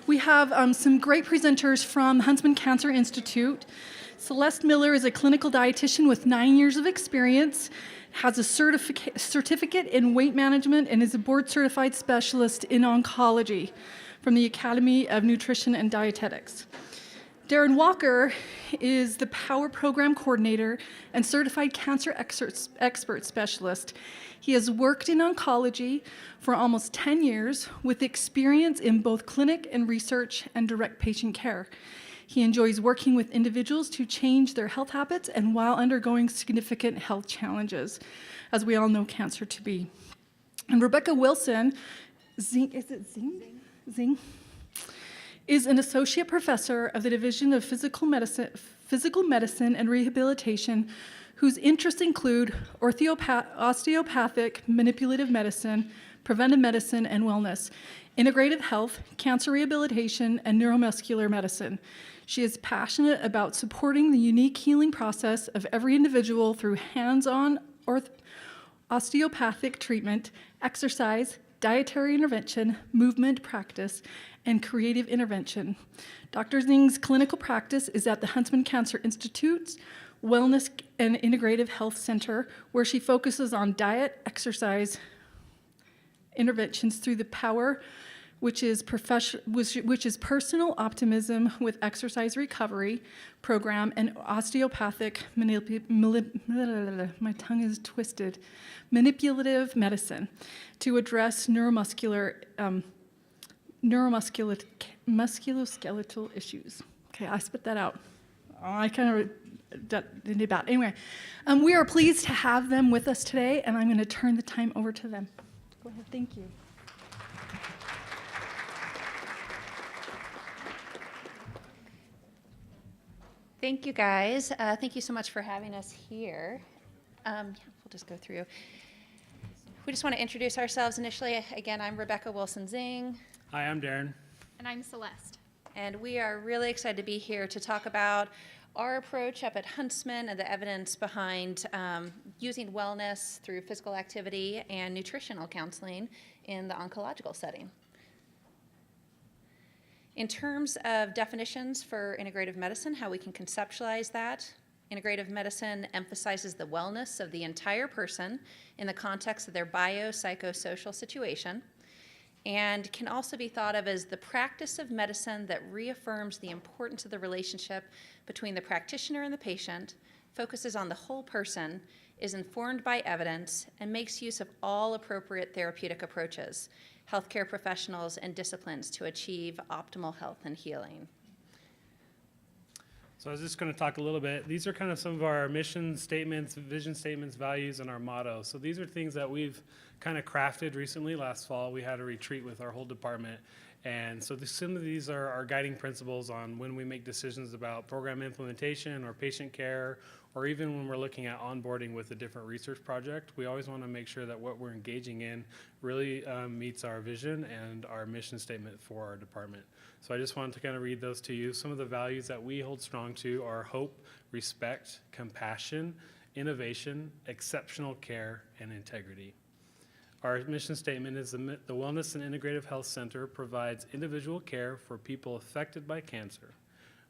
We have some great presenters from Huntsman Cancer Institute. Celeste Miller is a clinical dietitian with 9 years of experience, has a certificate in weight management, and is a board-certified specialist in oncology from the Academy of Nutrition and Dietetics. Darren Walker is the Power Program Coordinator and Certified Cancer Expert Specialist. He has worked in oncology for almost 10 years with experience in both clinic and research and direct patient care. He enjoys working with individuals to change their health habits and while undergoing significant health challenges, as we all know cancer to be. And Rebecca Wilson, Zing, is an associate professor of the Division of Physical Medicine and Rehabilitation, whose interests include osteopathic, manipulative medicine, preventive medicine and wellness, integrative health, cancer rehabilitation, and neuromuscular medicine. She is passionate about supporting the unique healing process of every individual through hands-on osteopathic treatment, exercise, dietary intervention, movement practice, and creative intervention. Dr. Zing's clinical practice is at the Huntsman Cancer Institute's Wellness and Integrative Health Center, where she focuses on diet, exercise, interventions through the POWER, which is personal optimism with exercise recovery program, and osteopathic my tongue is twisted, manipulative medicine to address musculoskeletal issues. Okay, I spit that out. I kind of did about. Anyway, we are pleased to have them with us today, and I'm going to turn the time over to them. Go ahead, thank you. Thank you, guys. Thank you so much for having us here. We'll just go through. We just want to introduce ourselves initially. Again, I'm Rebecca Wilson-Zing. Hi, I'm Darren. And I'm Celeste. And we are really excited to be here to talk about our approach up at Huntsman and the evidence behind using wellness through physical activity and nutritional counseling in the oncological setting. In terms of definitions for integrative medicine, how we can conceptualize that, integrative medicine emphasizes the wellness of the entire person in the context of their biopsychosocial situation, and can also be thought of as the practice of medicine that reaffirms the importance of the relationship between the practitioner and the patient, focuses on the whole person, is informed by evidence, and makes use of all appropriate therapeutic approaches, healthcare professionals, and disciplines to achieve optimal health and healing. So I was just going to talk a little bit. These are kind of some of our mission statements, vision statements, values, and our motto. So these are things that we've kind of crafted recently. Last fall, we had a retreat with our whole department. And so some of these are our guiding principles on when we make decisions about program implementation or patient care, or even when we're looking at onboarding with a different research project. We always want to make sure that what we're engaging in really meets our vision and our mission statement for our department. So I just wanted to kind of read those to you. Some of the values that we hold strong to are hope, respect, compassion, innovation, exceptional care, and integrity. Our mission statement is the Wellness and Integrative Health Center provides individual care for people affected by cancer.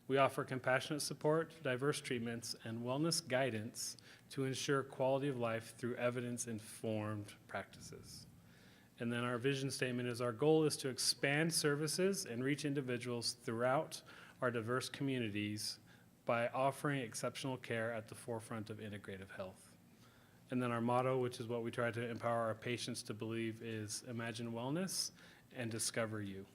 We offer compassionate support, diverse treatments, and wellness guidance to ensure quality of life through evidence-informed practices. And then our vision statement is our goal is to expand services and reach individuals throughout our diverse communities by offering exceptional care at the forefront of integrative health. And then our motto, which is what we try to empower our patients to believe, is imagine wellness and discover you.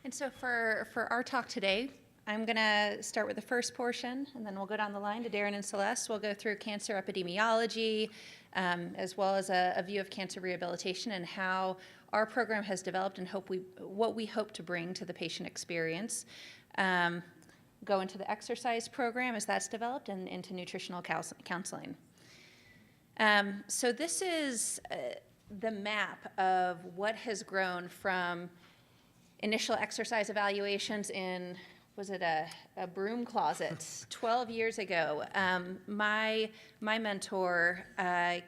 And so for our talk today, I'm going to start with the first portion, and then we'll go down the line to Darren and Celeste. We'll go through cancer epidemiology, as well as a view of cancer rehabilitation and how our program has developed and what we hope to bring to the patient experience. Go into the exercise program as that's developed and into nutritional counseling. So this is the map of what has grown from initial exercise evaluations in, was it a broom closet 12 years ago. My mentor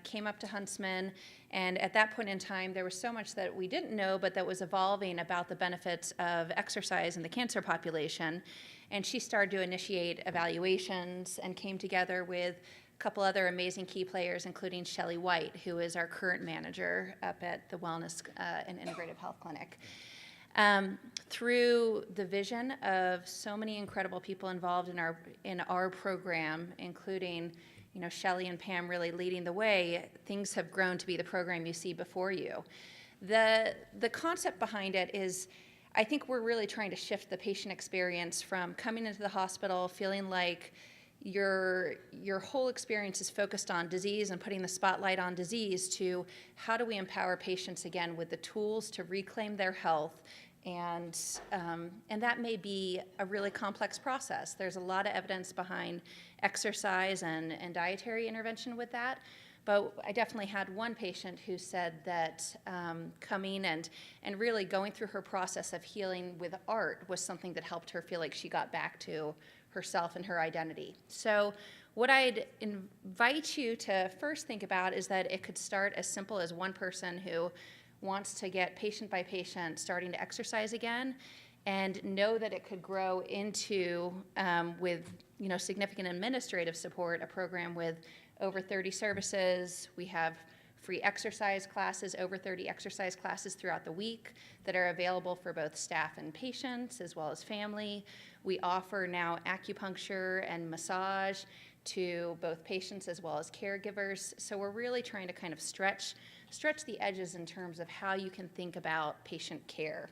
came up to Huntsman And at that point in time, there was so much that we didn't know, but that was evolving about the benefits of exercise in the cancer population. And she started to initiate evaluations and came together with a couple other amazing key players, including Shelley White, who is our current manager up at the Wellness and Integrative Health Clinic. Through the vision of so many incredible people involved in our program, including Shelley and Pam really leading the way, things have grown to be the program you see before you. The concept behind it is, I think we're really trying to shift the patient experience from coming into the hospital feeling like your whole experience is focused on disease and putting the spotlight on disease, to how do we empower patients again with the tools to reclaim their health. And that may be a really complex process. There's a lot of evidence behind exercise and dietary intervention with that. But I definitely had one patient who said that coming and really going through her process of healing with art was something that helped her feel like she got back to herself and her identity. So what I'd invite you to first think about is that it could start as simple as one person who wants to get patient by patient starting to exercise again, and know that it could grow into, with significant administrative support, a program with over 30 services. We have free exercise classes, over 30 exercise classes throughout the week that are available for both staff and patients, as well as family. We offer now acupuncture and massage to both patients as well as caregivers. So we're really trying to kind of stretch the edges in terms of how you can think about patient care.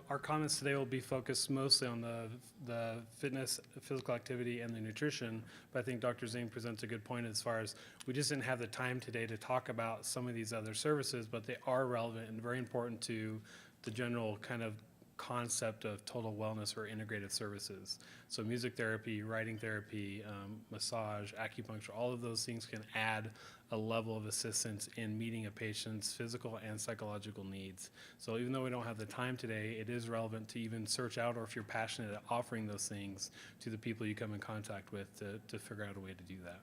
Our comments today will be focused mostly on the fitness, physical activity, and the nutrition, but I think Dr. Zane presents a good point as far as we just didn't have the time today to talk about some of these other services, but they are relevant and very important to the general kind of concept of total wellness or integrative services. So music therapy, writing therapy, massage, acupuncture, all of those things can add a level of assistance in meeting a patient's physical and psychological needs. So even though we don't have the time today, it is relevant to even search out, or if you're passionate at offering those things to the people you come in contact with, to figure out a way to do that.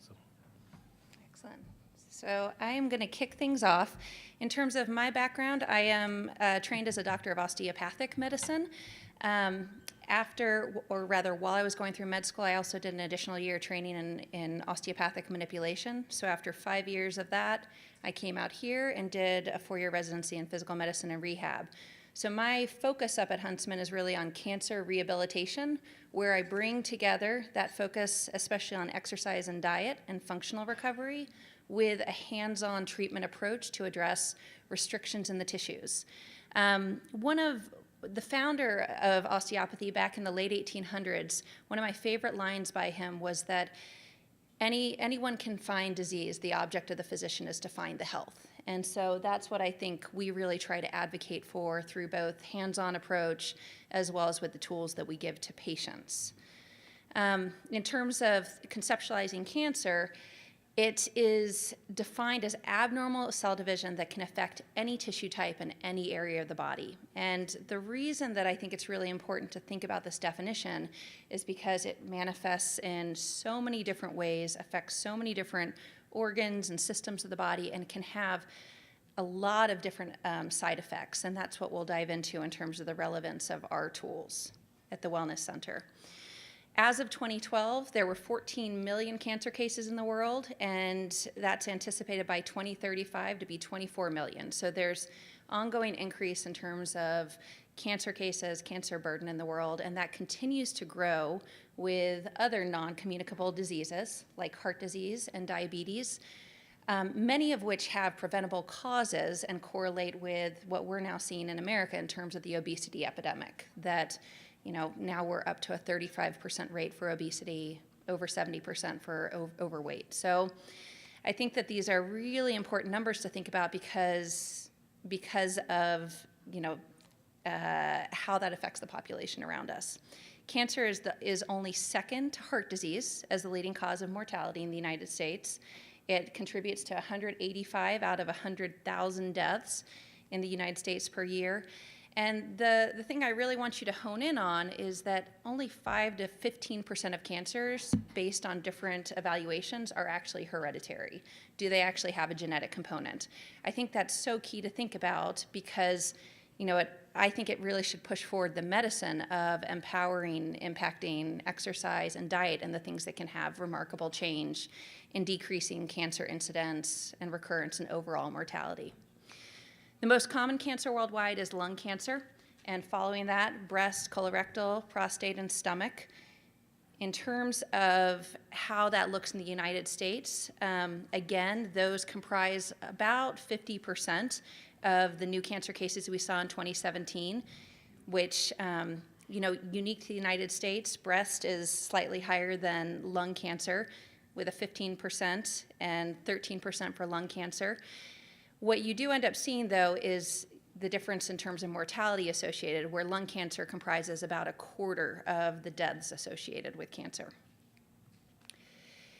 So. Excellent. So I am going to kick things off. In terms of my background, I am trained as a doctor of osteopathic medicine. While I was going through med school, I also did an additional year training in osteopathic manipulation. So after 5 years of that, I came out here and did a 4-year residency in physical medicine and rehab. So my focus up at Huntsman is really on cancer rehabilitation, where I bring together that focus, especially on exercise and diet and functional recovery, with a hands-on treatment approach to address restrictions in the tissues. One of the founder of osteopathy back in the late 1800s, one of my favorite lines by him was that anyone can find disease. The object of the physician is to find the health. And so that's what I think we really try to advocate for through both hands-on approach as well as with the tools that we give to patients. In terms of conceptualizing cancer, it is defined as abnormal cell division that can affect any tissue type in any area of the body. And the reason that I think it's really important to think about this definition is because it manifests in so many different ways, affects so many different organs and systems of the body, and can have a lot of different side effects. And that's what we'll dive into in terms of the relevance of our tools at the Wellness Center. As of 2012, there were 14 million cancer cases in the world, and that's anticipated by 2035 to be 24 million. So there's ongoing increase in terms of cancer cases, cancer burden in the world, and that continues to grow with other non-communicable diseases like heart disease and diabetes, many of which have preventable causes and correlate with what we're now seeing in America in terms of the obesity epidemic, that now we're up to a 35% rate for obesity, over 70% for overweight. So I think that these are really important numbers to think about because of how that affects the population around us. Cancer is only second to heart disease as the leading cause of mortality in the United States. It contributes to 185 out of 100,000 deaths in the United States per year. And the thing I really want you to hone in on is that only 5 to 15% of cancers, based on different evaluations, are actually hereditary. Do they actually have a genetic component? I think that's so key to think about because, I think it really should push forward the medicine of empowering, impacting exercise and diet and the things that can have remarkable change in decreasing cancer incidence and recurrence and overall mortality. The most common cancer worldwide is lung cancer, and following that, breast, colorectal, prostate, and stomach. In terms of how that looks in the United States, again, those comprise about 50% of the new cancer cases we saw in 2017, which, unique to the United States, breast is slightly higher than lung cancer with a 15% and 13% for lung cancer. What you do end up seeing, though, is the difference in terms of mortality associated, where lung cancer comprises about a quarter of the deaths associated with cancer.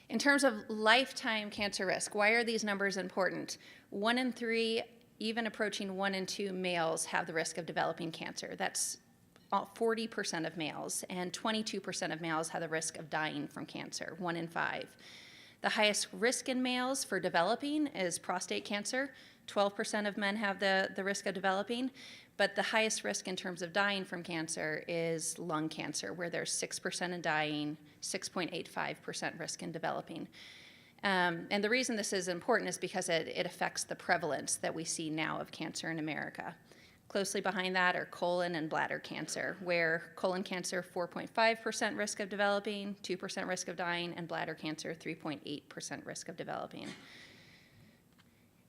In terms of lifetime cancer risk, why are these numbers important? 1 in 3, even approaching 1 in 2 males have the risk of developing cancer. That's 40% of males, and 22% of males have the risk of dying from cancer, 1 in 5. The highest risk in males for developing is prostate cancer. 12% of men have the risk of developing, but the highest risk in terms of dying from cancer is lung cancer, where there's 6% in dying, 6.85% risk in developing. And the reason this is important is because it affects the prevalence that we see now of cancer in America. Closely behind that are colon and bladder cancer, where colon cancer, 4.5% risk of developing, 2% risk of dying, and bladder cancer, 3.8% risk of developing.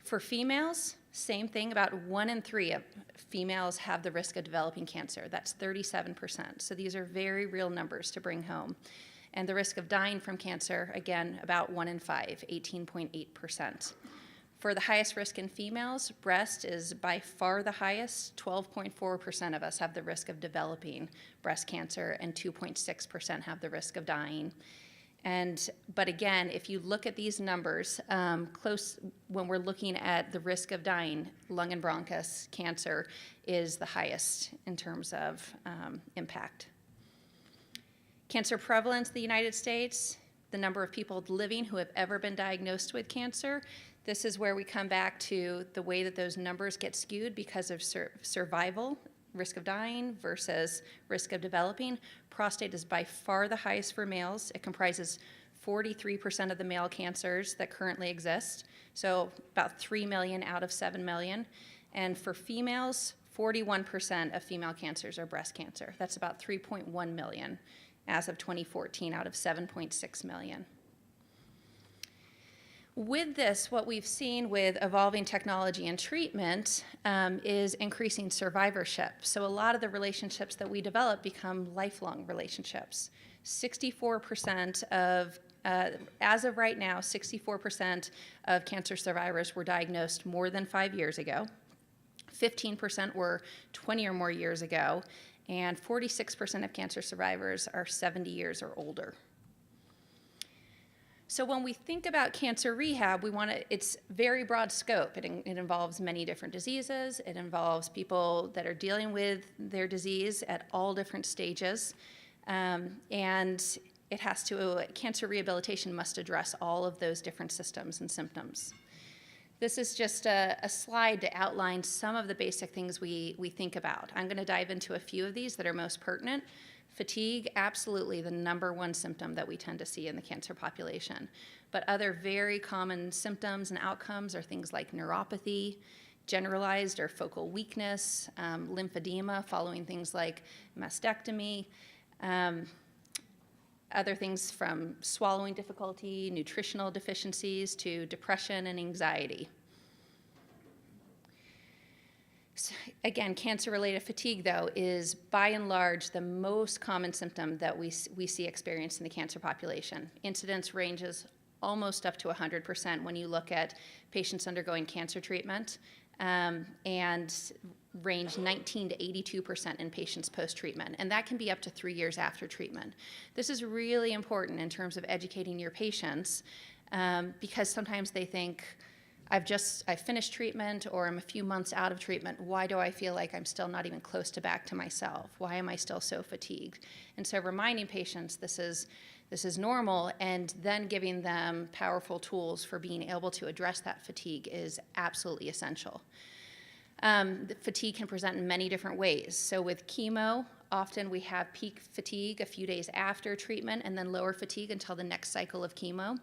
For females, same thing, about 1 in 3 of females have the risk of developing cancer. That's 37%. So these are very real numbers to bring home. And the risk of dying from cancer, again, about 1 in 5, 18.8%. For the highest risk in females, breast is by far the highest. 12.4% of us have the risk of developing breast cancer, and 2.6% have the risk of dying. But again, if you look at these numbers, when we're looking at the risk of dying, lung and bronchus cancer is the highest in terms of impact. Cancer prevalence in the United States, the number of people living who have ever been diagnosed with cancer. This is where we come back to the way that those numbers get skewed because of survival, risk of dying versus risk of developing. Prostate is by far the highest for males. It comprises 43% of the male cancers that currently exist, so about 3 million out of 7 million. And for females, 41% of female cancers are breast cancer. That's about 3.1 million as of 2014 out of 7.6 million. With this, what we've seen with evolving technology and treatment is increasing survivorship. So a lot of the relationships that we develop become lifelong relationships. 64% of, as of right now, 64% of cancer survivors were diagnosed more than 5 years ago. 15% were 20 or more years ago, and 46% of cancer survivors are 70 years or older. So when we think about cancer rehab, it's very broad scope. It involves many different diseases. It involves people that are dealing with their disease at all different stages. And cancer rehabilitation must address all of those different systems and symptoms. This is just a slide to outline some of the basic things we think about. I'm going to dive into a few of these that are most pertinent. Fatigue, absolutely the #1 symptom that we tend to see in the cancer population. But other very common symptoms and outcomes are things like neuropathy, generalized or focal weakness, lymphedema following things like mastectomy, other things from swallowing difficulty, nutritional deficiencies, to depression and anxiety. So again, cancer-related fatigue, though, is by and large the most common symptom that we see experienced in the cancer population. Incidence ranges almost up to 100% when you look at patients undergoing cancer treatment, and range 19 to 82% in patients post-treatment, and that can be up to 3 years after treatment. This is really important in terms of educating your patients, because sometimes they think, I finished treatment or I'm a few months out of treatment. Why do I feel like I'm still not even close to back to myself? Why am I still so fatigued? And so reminding patients this is normal, and then giving them powerful tools for being able to address that fatigue is absolutely essential. The fatigue can present in many different ways. So with chemo, often we have peak fatigue a few days after treatment and then lower fatigue until the next cycle of chemo.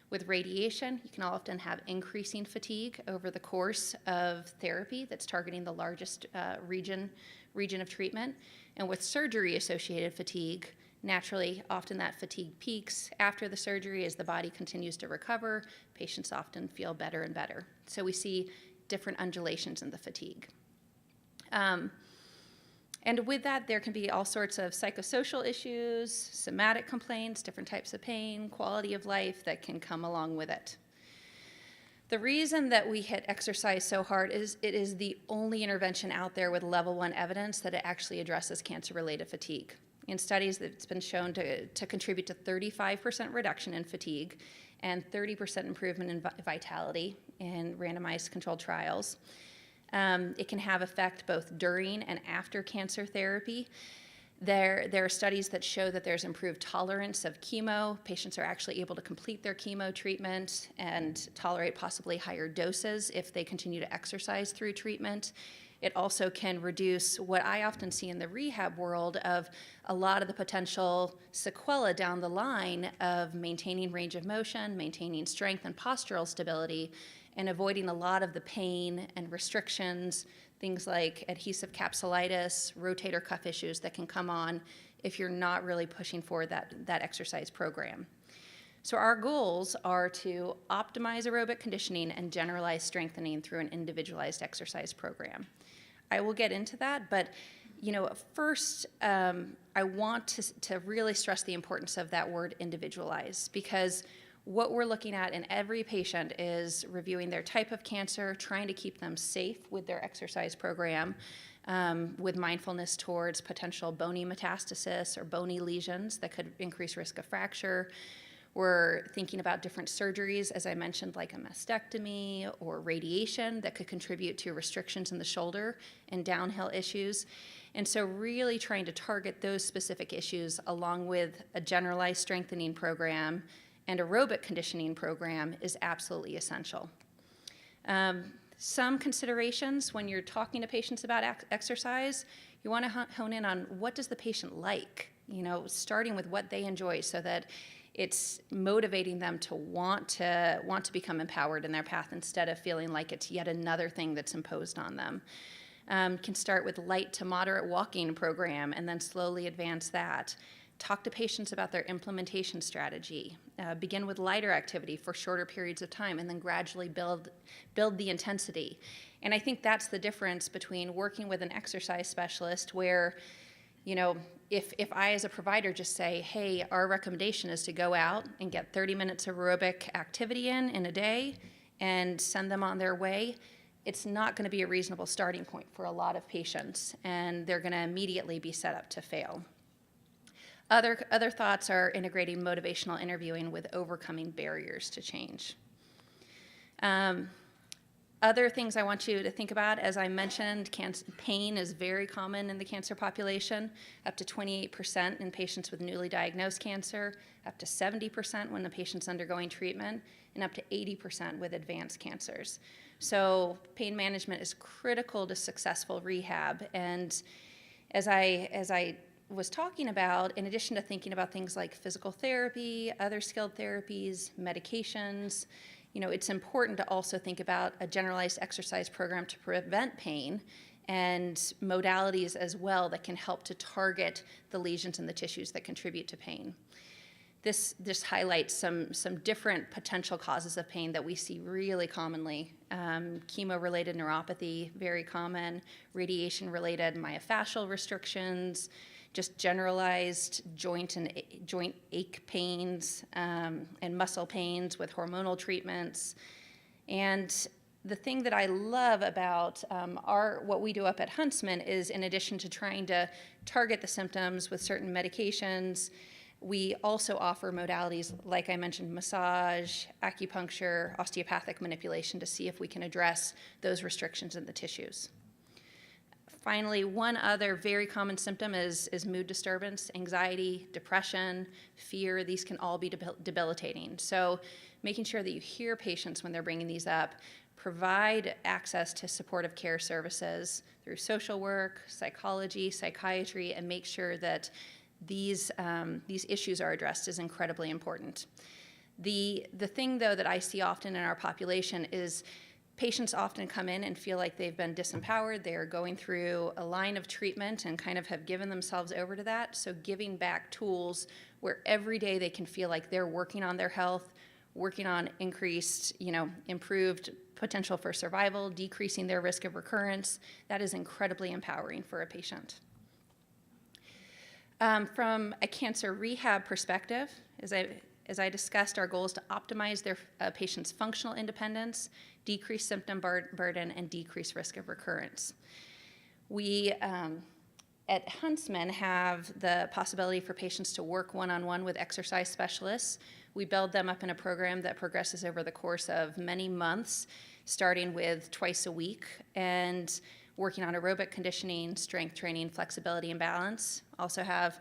With radiation, you can often have increasing fatigue over the course of therapy that's targeting the largest region of treatment. And with surgery-associated fatigue, naturally, often that fatigue peaks after the surgery as the body continues to recover. Patients often feel better and better. So we see different undulations in the fatigue. And with that, there can be all sorts of psychosocial issues, somatic complaints, different types of pain, quality of life that can come along with it. The reason that we hit exercise so hard is it is the only intervention out there with level 1 evidence that it actually addresses cancer-related fatigue. In studies, it's been shown to contribute to 35% reduction in fatigue and 30% improvement in vitality in randomized controlled trials. It can have effect both during and after cancer therapy. There are studies that show that there's improved tolerance of chemo. Patients are actually able to complete their chemo treatment and tolerate possibly higher doses if they continue to exercise through treatment. It also can reduce what I often see in the rehab world of a lot of the potential sequela down the line of maintaining range of motion, maintaining strength and postural stability, and avoiding a lot of the pain and restrictions, things like adhesive capsulitis, rotator cuff issues that can come on if you're not really pushing for that exercise program. So our goals are to optimize aerobic conditioning and generalized strengthening through an individualized exercise program. I will get into that, but first, I want to really stress the importance of that word individualize, because what we're looking at in every patient is reviewing their type of cancer, trying to keep them safe with their exercise program, with mindfulness towards potential bony metastasis or bony lesions that could increase risk of fracture. We're thinking about different surgeries, as I mentioned, like a mastectomy or radiation that could contribute to restrictions in the shoulder and downhill issues. And so really trying to target those specific issues along with a generalized strengthening program and aerobic conditioning program is absolutely essential. Some considerations when you're talking to patients about exercise, you want to hone in on what does the patient like, starting with what they enjoy so that it's motivating them to want to become empowered in their path instead of feeling like it's yet another thing that's imposed on them. Can start with light to moderate walking program and then slowly advance that. Talk to patients about their implementation strategy. Begin with lighter activity for shorter periods of time and then gradually build the intensity. And I think that's the difference between working with an exercise specialist where, if I as a provider just say, hey, our recommendation is to go out and get 30 minutes of aerobic activity in a day and send them on their way, it's not going to be a reasonable starting point for a lot of patients, and they're going to immediately be set up to fail. Other thoughts are integrating motivational interviewing with overcoming barriers to change. Other things I want you to think about, as I mentioned, pain is very common in the cancer population, up to 28% in patients with newly diagnosed cancer, up to 70% when the patient's undergoing treatment, and up to 80% with advanced cancers. So pain management is critical to successful rehab. And as I was talking about, in addition to thinking about things like physical therapy, other skilled therapies, medications, it's important to also think about a generalized exercise program to prevent pain and modalities as well that can help to target the lesions in the tissues that contribute to pain. This highlights some different potential causes of pain that we see really commonly. Chemo-related neuropathy, very common, radiation-related myofascial restrictions, just generalized joint ache pains and muscle pains with hormonal treatments. And the thing that I love about what we do up at Huntsman is, in addition to trying to target the symptoms with certain medications, We also offer modalities, like I mentioned, massage, acupuncture, osteopathic manipulation to see if we can address those restrictions in the tissues. Finally, one other very common symptom is mood disturbance, anxiety, depression, fear. These can all be debilitating. So making sure that you hear patients when they're bringing these up, provide access to supportive care services through social work, psychology, psychiatry, and make sure that these issues are addressed is incredibly important. The thing, though, that I see often in our population is patients often come in and feel like they've been disempowered. They are going through a line of treatment and kind of have given themselves over to that. So giving back tools where every day they can feel like they're working on their health, working on increased, improved potential for survival, decreasing their risk of recurrence, that is incredibly empowering for a patient. From a cancer rehab perspective, as I discussed, our goal is to optimize their patient's functional independence, decrease symptom burden, and decrease risk of recurrence. We at Huntsman have the possibility for patients to work one-on-one with exercise specialists. We build them up in a program that progresses over the course of many months, starting with twice a week and working on aerobic conditioning, strength training, flexibility, and balance. Also have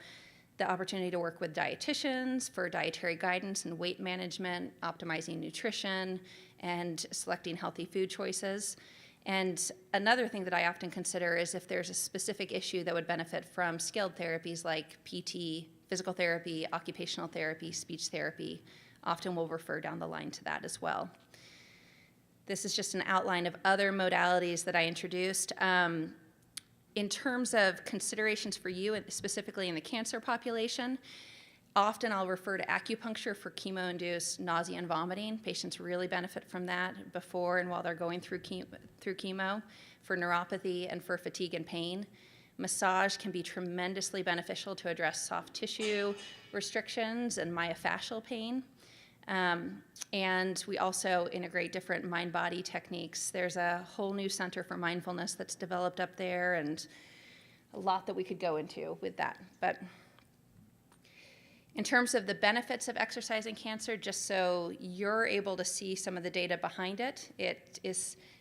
the opportunity to work with dietitians for dietary guidance and weight management, optimizing nutrition, and selecting healthy food choices. And another thing that I often consider is if there's a specific issue that would benefit from skilled therapies like PT, physical therapy, occupational therapy, speech therapy, often we'll refer down the line to that as well. This is just an outline of other modalities that I introduced. In terms of considerations for you, specifically in the cancer population, often I'll refer to acupuncture for chemo-induced nausea and vomiting. Patients really benefit from that before and while they're going through chemo, for neuropathy and for fatigue and pain. Massage can be tremendously beneficial to address soft tissue restrictions and myofascial pain. And we also integrate different mind-body techniques. There's a whole new center for mindfulness that's developed up there, and a lot that we could go into with that. But in terms of the benefits of exercising cancer, just so you're able to see some of the data behind it,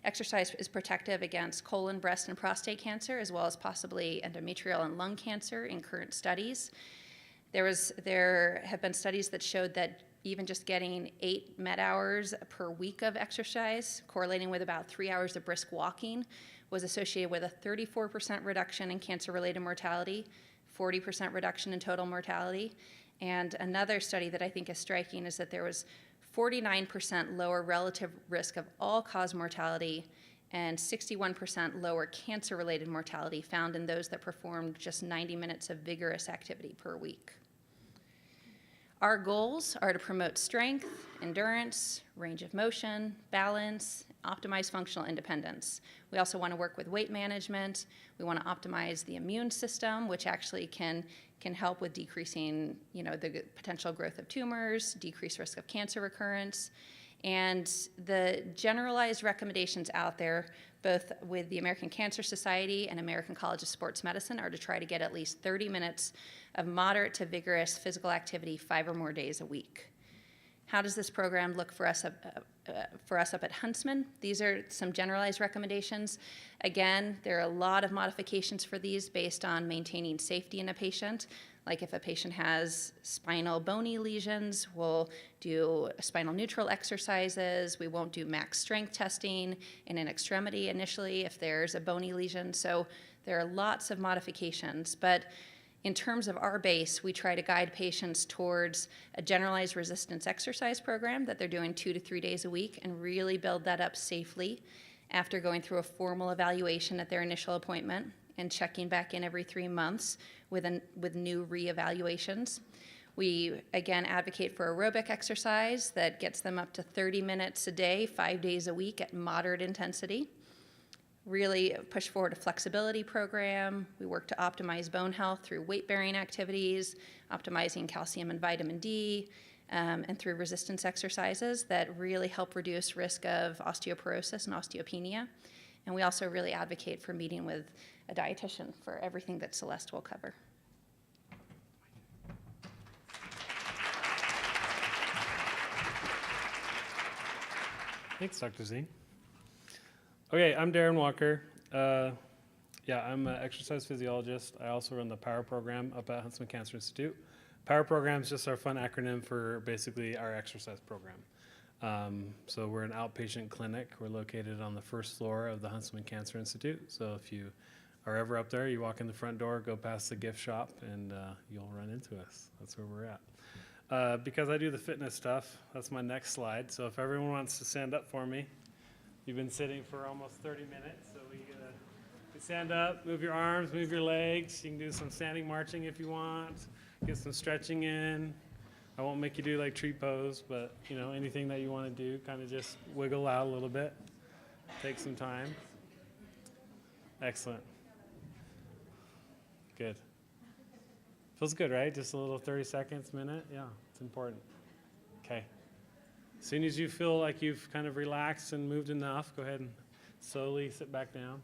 exercise is protective against colon, breast, and prostate cancer, as well as possibly endometrial and lung cancer in current studies. There have been studies that showed that even just getting 8 med hours per week of exercise, correlating with about 3 hours of brisk walking, was associated with a 34% reduction in cancer-related mortality, 40% reduction in total mortality. And another study that I think is striking is that there was 49% lower relative risk of all-cause mortality and 61% lower cancer-related mortality found in those that performed just 90 minutes of vigorous activity per week. Our goals are to promote strength, endurance, range of motion, balance, optimize functional independence. We also want to work with weight management. We want to optimize the immune system, which actually can help with decreasing, the potential growth of tumors, decrease risk of cancer recurrence. And the generalized recommendations out there, both with the American Cancer Society and American College of Sports Medicine, are to try to get at least 30 minutes of moderate to vigorous physical activity 5 or more days a week. How does this program look for us up at Huntsman? These are some generalized recommendations. Again, there are a lot of modifications for these based on maintaining safety in a patient. Like if a patient has spinal bony lesions, we'll do spinal neutral exercises. We won't do max strength testing in an extremity initially if there's a bony lesion. So there are lots of modifications. But in terms of our base, we try to guide patients towards a generalized resistance exercise program that they're doing 2 to 3 days a week and really build that up safely after going through a formal evaluation at their initial appointment and checking back in every 3 months with new reevaluations. We, again, advocate for aerobic exercise that gets them up to 30 minutes a day, 5 days a week at moderate intensity. Really push forward a flexibility program. We work to optimize bone health through weight-bearing activities, optimizing calcium and vitamin D, and through resistance exercises that really help reduce risk of osteoporosis and osteopenia. And we also really advocate for meeting with a dietitian for everything that Celeste will cover. Thanks, Dr. Z. Okay, I'm Darren Walker. I'm an exercise physiologist. I also run the POWER program up at Huntsman Cancer Institute. POWER program is just our fun acronym for basically our exercise program. So we're an outpatient clinic. We're located on the first floor of the Huntsman Cancer Institute. So if you are ever up there, you walk in the front door, go past the gift shop, and you'll run into us. That's where we're at. Because I do the fitness stuff, that's my next slide. So if everyone wants to stand up for me, you've been sitting for almost 30 minutes, so we gotta stand up, move your arms, move your legs. You can do some standing marching if you want, get some stretching in. I won't make you do like tree pose, but anything that you want to do, kind of just wiggle out a little bit. Take some time. Excellent. Good. Feels good, right? Just a little 30 seconds, minute. Yeah, it's important. Okay. As soon as you feel like you've kind of relaxed and moved enough, go ahead and slowly sit back down.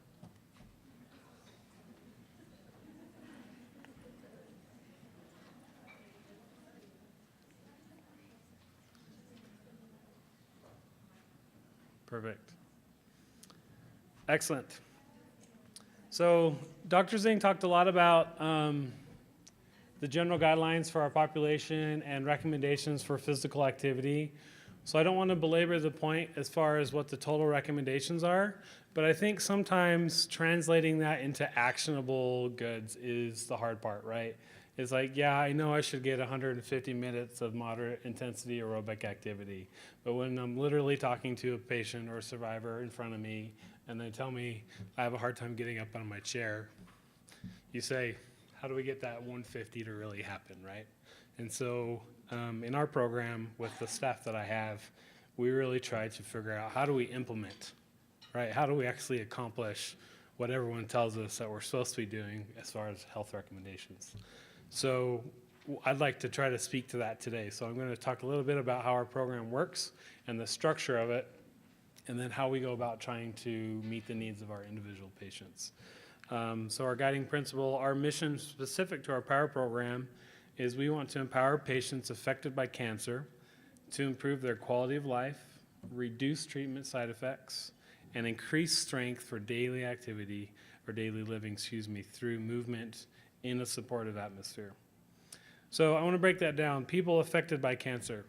Perfect. Excellent. So Dr. Zing talked a lot about the general guidelines for our population and recommendations for physical activity. So I don't want to belabor the point as far as what the total recommendations are, but I think sometimes translating that into actionable goods is the hard part, right? It's like, yeah, I know I should get 150 minutes of moderate intensity aerobic activity, but when I'm literally talking to a patient or a survivor in front of me and they tell me I have a hard time getting up out of my chair, you say, how do we get that 150 to really happen, right? And so in our program with the staff that I have, we really try to figure out how do we implement, right? How do we actually accomplish what everyone tells us that we're supposed to be doing as far as health recommendations? So I'd like to try to speak to that today. So I'm going to talk a little bit about how our program works and the structure of it, and then how we go about trying to meet the needs of our individual patients. So our guiding principle, our mission specific to our POWER program is we want to empower patients affected by cancer to improve their quality of life, reduce treatment side effects, and increase strength for daily activity, or daily living, through movement in a supportive atmosphere. So I want to break that down. People affected by cancer.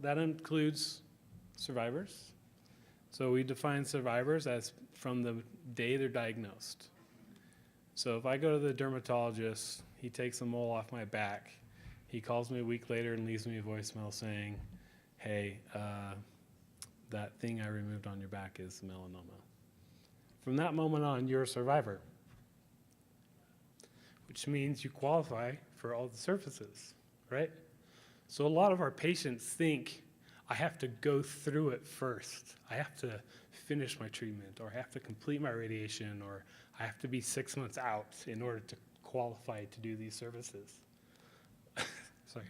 That includes survivors. So we define survivors as from the day they're diagnosed. So if I go to the dermatologist, he takes a mole off my back. He calls me a week later and leaves me a voicemail saying, hey, that thing I removed on your back is melanoma. From that moment on, you're a survivor, which means you qualify for all the services, right? So a lot of our patients think, I have to go through it first. I have to finish my treatment, or I have to complete my radiation, or I have to be 6 months out in order to qualify to do these services. Sorry.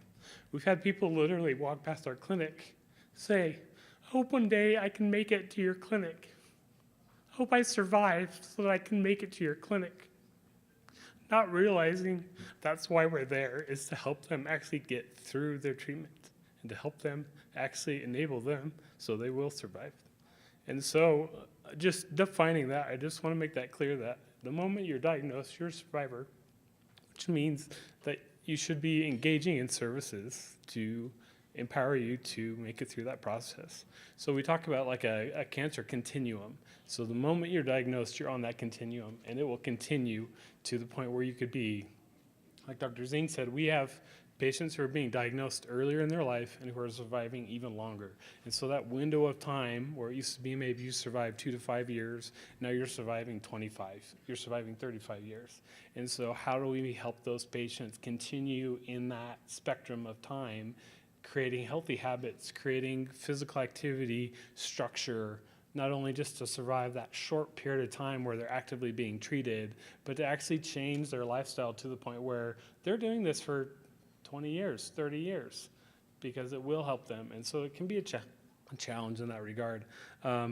We've had people literally walk past our clinic, say, I hope one day I can make it to your clinic. I hope I survive so that I can make it to your clinic. Not realizing that's why we're there, is to help them actually get through their treatment and to help them actually enable them so they will survive. And so just defining that, I just want to make that clear that the moment you're diagnosed, you're a survivor, which means that you should be engaging in services to empower you to make it through that process. So we talk about like a cancer continuum. So the moment you're diagnosed, you're on that continuum, and it will continue to the point where you could be, like Dr. Zing said, we have patients who are being diagnosed earlier in their life and who are surviving even longer. And so that window of time where it used to be maybe you survived 2 to 5 years, now you're surviving 25, you're surviving 35 years. And so how do we help those patients continue in that spectrum of time, creating healthy habits, creating physical activity, structure, not only just to survive that short period of time where they're actively being treated, but to actually change their lifestyle to the point where they're doing this for 20 years, 30 years, because it will help them. And so it can be a challenge in that regard. So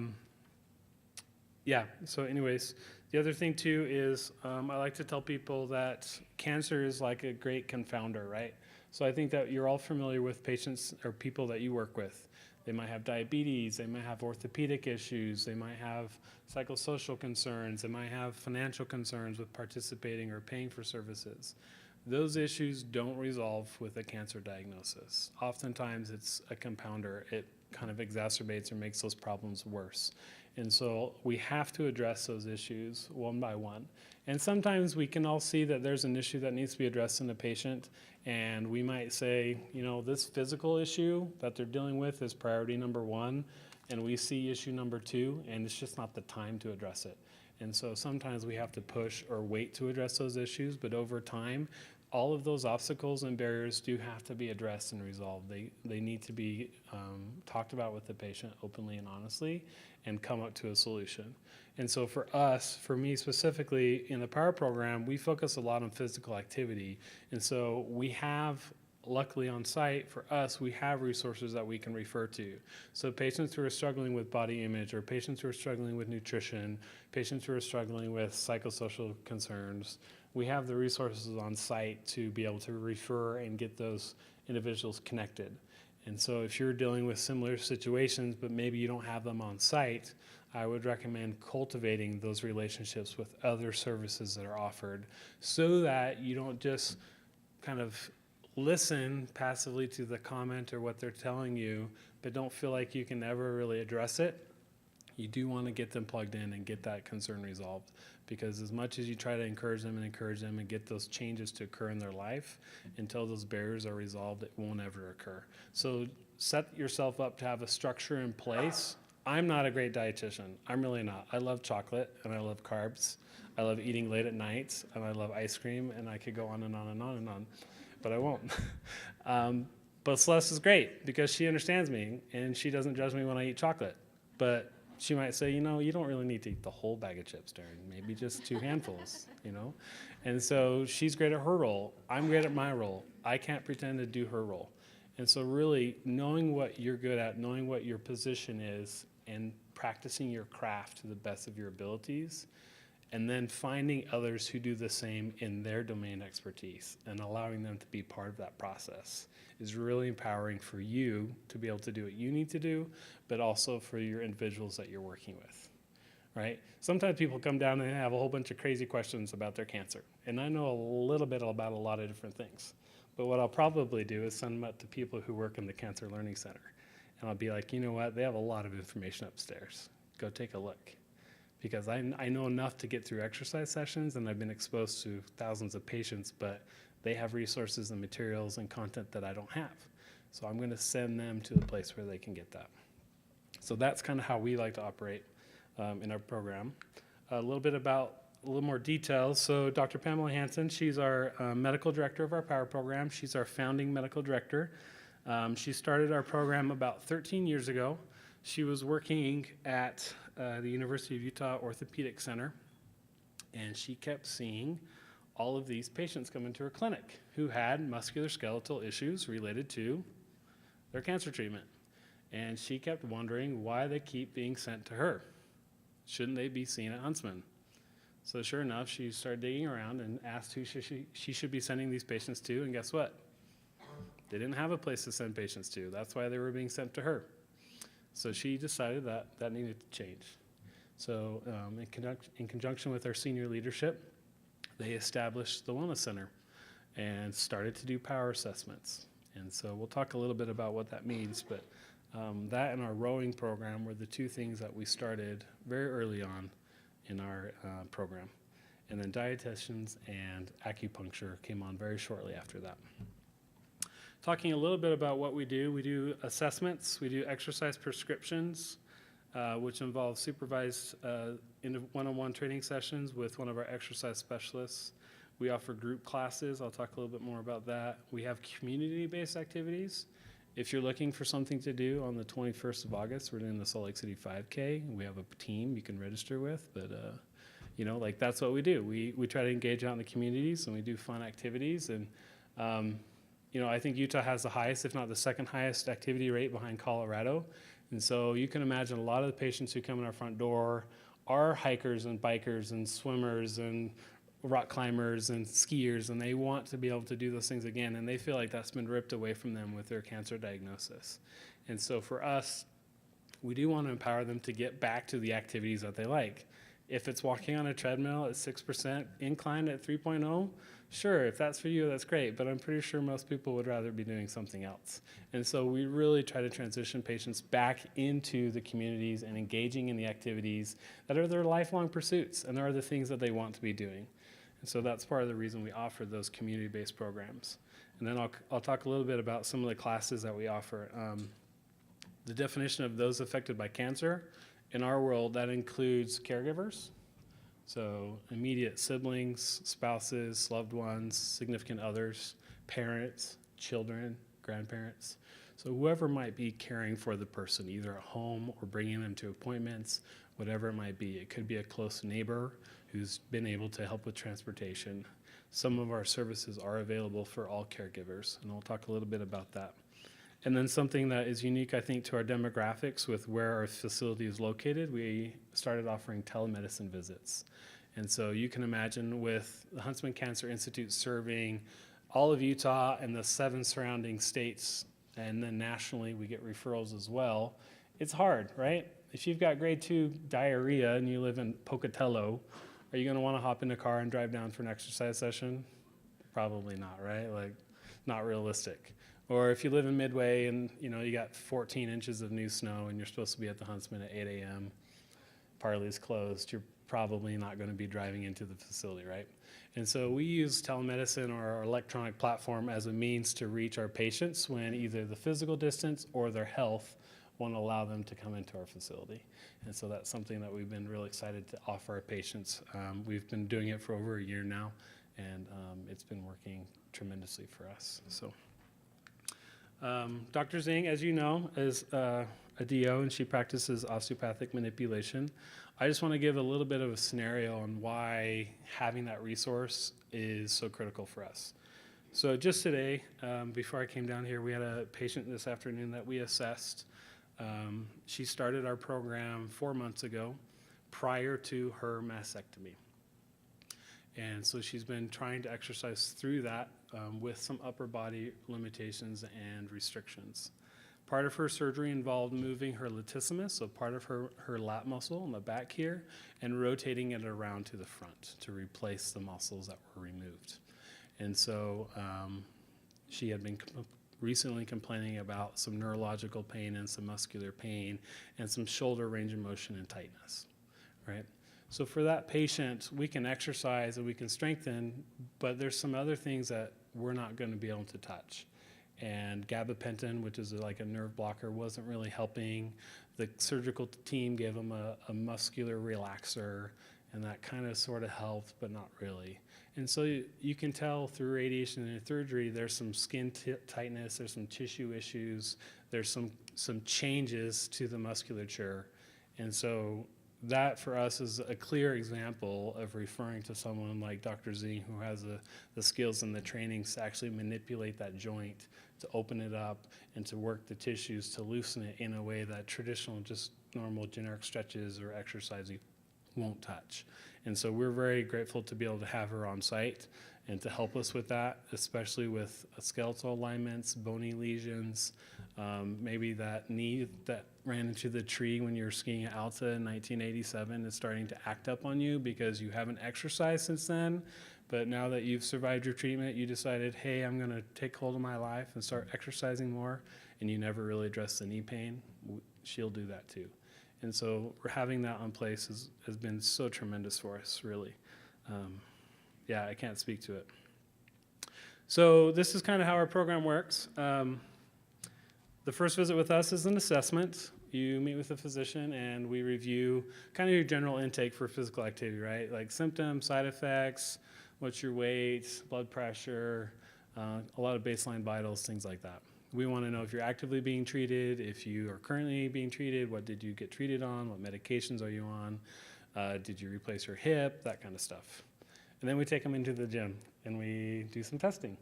anyways, the other thing too is I like to tell people that cancer is like a great confounder, right? So I think that you're all familiar with patients or people that you work with. They might have diabetes, they might have orthopedic issues, they might have psychosocial concerns, they might have financial concerns with participating or paying for services. Those issues don't resolve with a cancer diagnosis. Oftentimes it's a compounder. It kind of exacerbates or makes those problems worse. And so we have to address those issues one by one. And sometimes we can all see that there's an issue that needs to be addressed in a patient, and we might say, you know, this physical issue that they're dealing with is priority number 1, and we see issue number 2, and it's just not the time to address it. And so sometimes we have to push or wait to address those issues, but over time, all of those obstacles and barriers do have to be addressed and resolved. They need to be talked about with the patient openly and honestly and come up to a solution. And so for us, for me specifically, in the POWER program, we focus a lot on physical activity. And so we have, luckily on site, for us, we have resources that we can refer to. So patients who are struggling with body image, or patients who are struggling with nutrition, patients who are struggling with psychosocial concerns, we have the resources on site to be able to refer and get those individuals connected. And so if you're dealing with similar situations, but maybe you don't have them on site, I would recommend cultivating those relationships with other services that are offered so that you don't just kind of listen passively to the comment or what they're telling you, but don't feel like you can ever really address it. You do want to get them plugged in and get that concern resolved, because as much as you try to encourage them and get those changes to occur in their life, until those barriers are resolved, it won't ever occur. So set yourself up to have a structure in place. I'm not a great dietitian. I'm really not. I love chocolate and I love carbs. I love eating late at night and I love ice cream, and I could go on and on and on and on, but I won't. But Celeste is great because she understands me and she doesn't judge me when I eat chocolate. But she might say, you know, you don't really need to eat the whole bag of chips, Darren, maybe just 2 handfuls, you know? And so she's great at her role. I'm great at my role. I can't pretend to do her role. And so really knowing what you're good at, knowing what your position is, and practicing your craft to the best of your abilities, and then finding others who do the same in their domain expertise and allowing them to be part of that process is really empowering for you to be able to do what you need to do, but also for your individuals that you're working with, right? Sometimes people come down and have a whole bunch of crazy questions about their cancer, and I know a little bit about a lot of different things, but what I'll probably do is send them up to people who work in the Cancer Learning Center, and I'll be like, you know what, they have a lot of information upstairs. Go take a look. Because I know enough to get through exercise sessions, and I've been exposed to thousands of patients, but they have resources and materials and content that I don't have. So I'm going to send them to the place where they can get that. So that's kind of how we like to operate in our program. A little more details. So Dr. Pamela Hanson, she's our medical director of our POWER program. She's our founding medical director. She started our program about 13 years ago. She was working at the University of Utah Orthopedic Center, and she kept seeing all of these patients come into her clinic who had musculoskeletal issues related to their cancer treatment. And she kept wondering why they keep being sent to her. Shouldn't they be seen at Huntsman? So sure enough, she started digging around and asked who she should be sending these patients to, and guess what? They didn't have a place to send patients to. That's why they were being sent to her. So she decided that that needed to change. So in conjunction with our senior leadership, they established the Wellness Center and started to do POWER assessments. And so we'll talk a little bit about what that means, but that and our rowing program were the 2 things that we started very early on in our program. And then dietitians and acupuncture came on very shortly after that. Talking a little bit about what we do assessments, we do exercise prescriptions, which involve supervised one-on-one training sessions with one of our exercise specialists. We offer group classes. I'll talk a little bit more about that. We have community-based activities. If you're looking for something to do on the 21st of August, we're doing the Salt Lake City 5K. We have a team you can register with, but you know, like that's what we do. We try to engage out in the communities, and we do fun activities. And you know, I think Utah has the highest, if not the second highest, activity rate behind Colorado. And so you can imagine a lot of the patients who come in our front door are hikers and bikers and swimmers and rock climbers and skiers, and they want to be able to do those things again, and they feel like that's been ripped away from them with their cancer diagnosis. And so for us, we do want to empower them to get back to the activities that they like. If it's walking on a treadmill at 6% incline at 3.0, sure, if that's for you, that's great, but I'm pretty sure most people would rather be doing something else. And so we really try to transition patients back into the communities and engaging in the activities that are their lifelong pursuits, and they are the things that they want to be doing. And so that's part of the reason we offer those community-based programs. And then I'll talk a little bit about some of the classes that we offer. The definition of those affected by cancer, in our world, that includes caregivers, so immediate siblings, spouses, loved ones, significant others, parents, children, grandparents. So whoever might be caring for the person, either at home or bringing them to appointments, whatever it might be. It could be a close neighbor who's been able to help with transportation. Some of our services are available for all caregivers, and we'll talk a little bit about that. And then something that is unique, I think, to our demographics with where our facility is located, we started offering telemedicine visits. And so you can imagine with the Huntsman Cancer Institute serving all of Utah and the 7 surrounding states, and then nationally we get referrals as well, it's hard, right? If you've got grade 2 diarrhea and you live in Pocatello, are you going to want to hop in a car and drive down for an exercise session? Probably not, right? Like, not realistic. Or if you live in Midway and you got 14 inches of new snow and you're supposed to be at the Huntsman at 8 a.m., Parley's closed, you're probably not going to be driving into the facility, right? And so we use telemedicine or our electronic platform as a means to reach our patients when either the physical distance or their health won't allow them to come into our facility. And so that's something that we've been really excited to offer our patients. We've been doing it for over a year now, and it's been working tremendously for us. So. Dr. Zing, as you know, is a DO, and she practices osteopathic manipulation. I just want to give a little bit of a scenario on why having that resource is so critical for us. So just today, before I came down here, we had a patient this afternoon that we assessed. She started our program 4 months ago prior to her mastectomy. And so she's been trying to exercise through that with some upper body limitations and restrictions. Part of her surgery involved moving her latissimus, so part of her lat muscle in the back here, and rotating it around to the front to replace the muscles that were removed. And so she had been recently complaining about some neurological pain and some muscular pain and some shoulder range of motion and tightness, right? So for that patient, we can exercise and we can strengthen, but there's some other things that we're not going to be able to touch. And gabapentin, which is like a nerve blocker, wasn't really helping. The surgical team gave them a muscular relaxer, and that kind of sort of helped, but not really. And so you can tell through radiation and surgery, there's some skin tightness, there's some tissue issues, there's some changes to the musculature. And so that for us is a clear example of referring to someone like Dr. Z, who has the skills and the trainings to actually manipulate that joint, to open it up and to work the tissues to loosen it in a way that traditional, just normal generic stretches or exercising won't touch. And so we're very grateful to be able to have her on site and to help us with that, especially with skeletal alignments, bony lesions, maybe that knee that ran into the tree when you were skiing at Alta in 1987 is starting to act up on you because you haven't exercised since then. But now that you've survived your treatment, you decided, hey, I'm going to take hold of my life and start exercising more, and you never really addressed the knee pain. She'll do that too. And so having that in place has been so tremendous for us, really. Yeah, I can't speak to it. So this is kind of how our program works. The first visit with us is an assessment. You meet with a physician and we review kind of your general intake for physical activity, right? Like symptoms, side effects, what's your weight, blood pressure, a lot of baseline vitals, things like that. We want to know if you're actively being treated, if you are currently being treated, what did you get treated on, what medications are you on, did you replace your hip, that kind of stuff. And then we take them into the gym and we do some testing.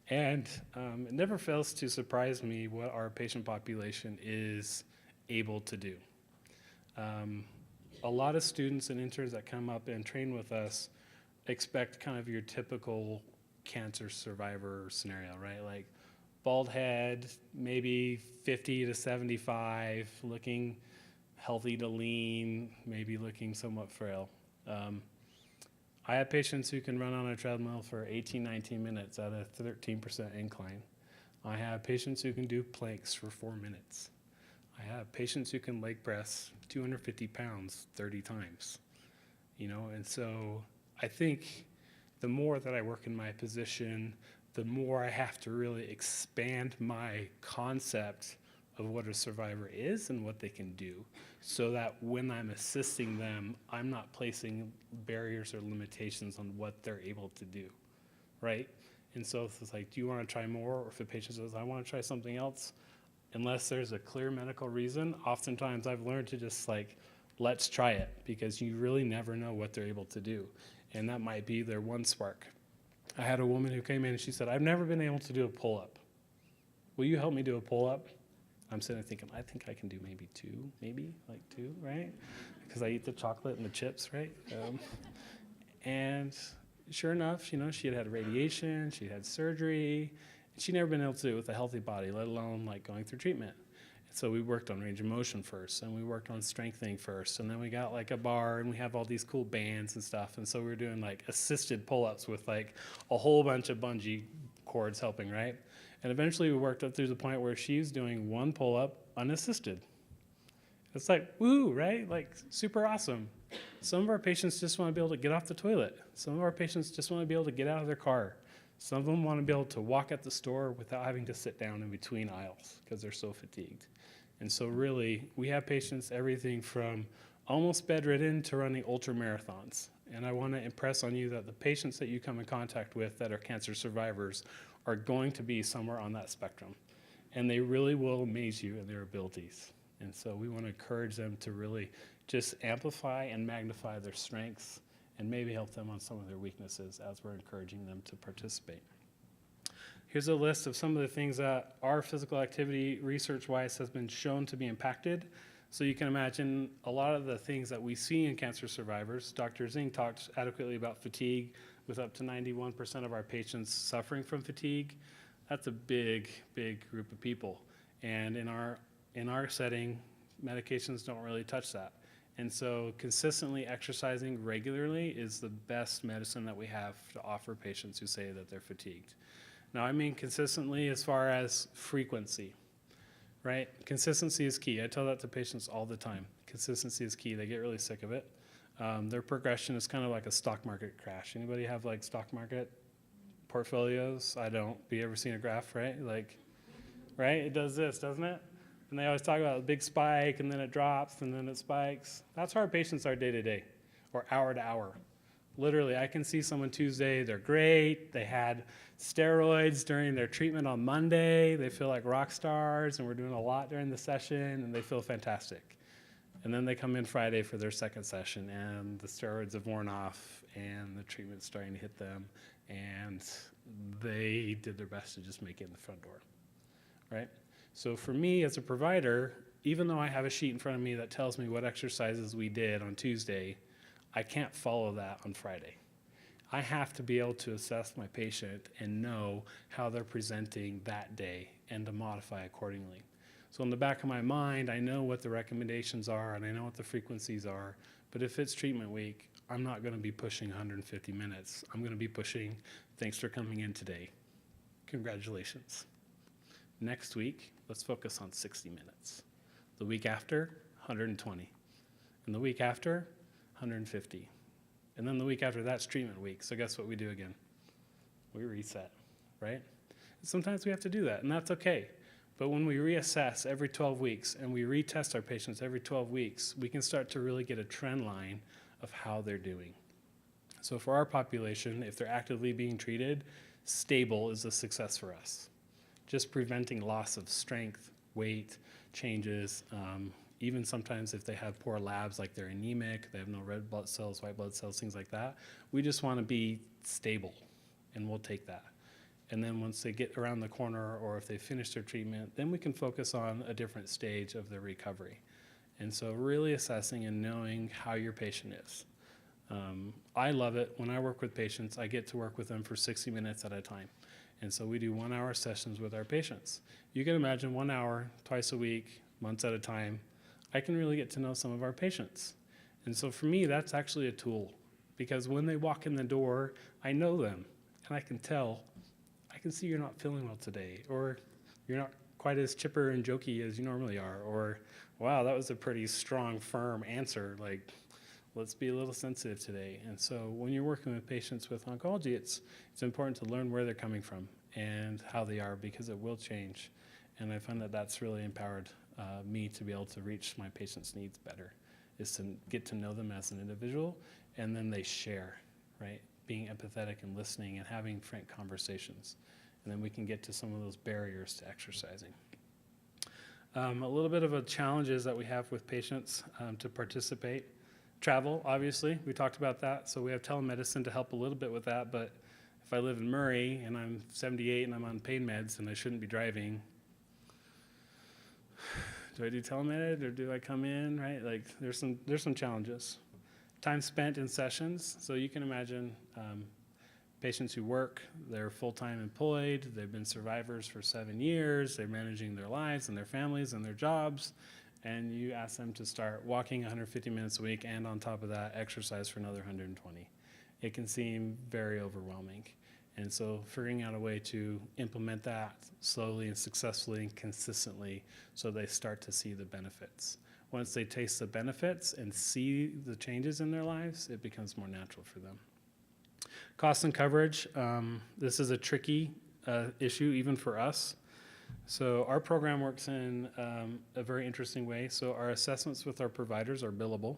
And it never fails to surprise me what our patient population is able to do. A lot of students and interns that come up and train with us expect kind of your typical cancer survivor scenario, right? Like bald head, maybe 50 to 75, looking healthy to lean, maybe looking somewhat frail. I have patients who can run on a treadmill for 18, 19 minutes at a 13% incline. I have patients who can do planks for 4 minutes. I have patients who can leg press 250 pounds 30 times, and so I think the more that I work in my position, the more I have to really expand my concept of what a survivor is and what they can do, so that when I'm assisting them, I'm not placing barriers or limitations on what they're able to do, right? And so if it's like, do you want to try more? Or if the patient says, I want to try something else, unless there's a clear medical reason, oftentimes I've learned to just let's try it, because you really never know what they're able to do. And that might be their one spark. I had a woman who came in and she said, I've never been able to do a pull-up. Will you help me do a pull-up? I'm sitting there thinking, I think I can do maybe two, right? Because I eat the chocolate and the chips, right? And sure enough, she had radiation, she had surgery, and she'd never been able to do it with a healthy body, let alone going through treatment. So we worked on range of motion first, and we worked on strengthening first, and then we got a bar, and we have all these cool bands and stuff, and so we were doing assisted pull-ups with a whole bunch of bungee cords helping, right? And eventually we worked up through the point where she's doing one pull-up unassisted. It's woo, right? Super awesome. Some of our patients just want to be able to get off the toilet. Some of our patients just want to be able to get out of their car. Some of them want to be able to walk at the store without having to sit down in between aisles because they're so fatigued. And so really, we have patients everything from almost bedridden to running ultra marathons. And I want to impress on you that the patients that you come in contact with that are cancer survivors are going to be somewhere on that spectrum. And they really will amaze you in their abilities. And so we want to encourage them to really just amplify and magnify their strengths and maybe help them on some of their weaknesses as we're encouraging them to participate. Here's a list of some of the things that our physical activity research-wise has been shown to be impacted. So you can imagine a lot of the things that we see in cancer survivors. Dr. Zing talked adequately about fatigue, with up to 91% of our patients suffering from fatigue. That's a big, big group of people. And in our setting, medications don't really touch that. And so consistently exercising regularly is the best medicine that we have to offer patients who say that they're fatigued. Now, I mean consistently as far as frequency, right? Consistency is key. I tell that to patients all the time. Consistency is key. They get really sick of it. Their progression is kind of like a stock market crash. Anybody have stock market portfolios? I don't. Have you ever seen a graph, right? Right? It does this, doesn't it? And they always talk about a big spike, and then it drops, and then it spikes. That's how our patients are day to day, or hour to hour. Literally, I can see someone Tuesday, they're great, they had steroids during their treatment on Monday, they feel like rock stars, and we're doing a lot during the session, and they feel fantastic. And then they come in Friday for their second session, and the steroids have worn off, and the treatment's starting to hit them, and they did their best to just make it in the front door, right? So for me as a provider, even though I have a sheet in front of me that tells me what exercises we did on Tuesday, I can't follow that on Friday. I have to be able to assess my patient and know how they're presenting that day and to modify accordingly. So in the back of my mind, I know what the recommendations are and I know what the frequencies are, but if it's treatment week, I'm not going to be pushing 150 minutes. I'm going to be pushing, thanks for coming in today. Congratulations. Next week, let's focus on 60 minutes. The week after, 120. And the week after, 150. And then the week after that's treatment week. So guess what we do again? We reset, right? And sometimes we have to do that, and that's okay. But when we reassess every 12 weeks and we retest our patients every 12 weeks, we can start to really get a trend line of how they're doing. So for our population, if they're actively being treated, stable is a success for us. Just preventing loss of strength, weight, changes, even sometimes if they have poor labs, like they're anemic, they have no red blood cells, white blood cells, things like that, we just want to be stable, and we'll take that. And then once they get around the corner, or if they finish their treatment, then we can focus on a different stage of their recovery. And so really assessing and knowing how your patient is. I love it. When I work with patients, I get to work with them for 60 minutes at a time. And so we do 1-hour sessions with our patients. You can imagine 1 hour, twice a week, months at a time. I can really get to know some of our patients. And so for me, that's actually a tool, because when they walk in the door, I know them and I can tell, I can see you're not feeling well today, or you're not quite as chipper and jokey as you normally are, or wow, that was a pretty strong, firm answer. Like, let's be a little sensitive today. And so when you're working with patients with oncology, it's important to learn where they're coming from and how they are, because it will change. And I find that that's really empowered me to be able to reach my patients' needs better, is to get to know them as an individual, and then they share, right? Being empathetic and listening and having frank conversations. And then we can get to some of those barriers to exercising. A little bit of a challenges that we have with patients to participate. Travel, obviously, we talked about that. So we have telemedicine to help a little bit with that. But if I live in Murray and I'm 78 and I'm on pain meds and I shouldn't be driving, do I do telemed or do I come in, right? Like, there's some challenges. Time spent in sessions. So you can imagine patients who work, they're full-time employed, they've been survivors for 7 years, they're managing their lives and their families and their jobs, and you ask them to start walking 150 minutes a week, and on top of that, exercise for another 120. It can seem very overwhelming. And so figuring out a way to implement that slowly and successfully and consistently so they start to see the benefits. Once they taste the benefits and see the changes in their lives, it becomes more natural for them. Cost and coverage, this is a tricky issue even for us. So our program works in a very interesting way. So our assessments with our providers are billable.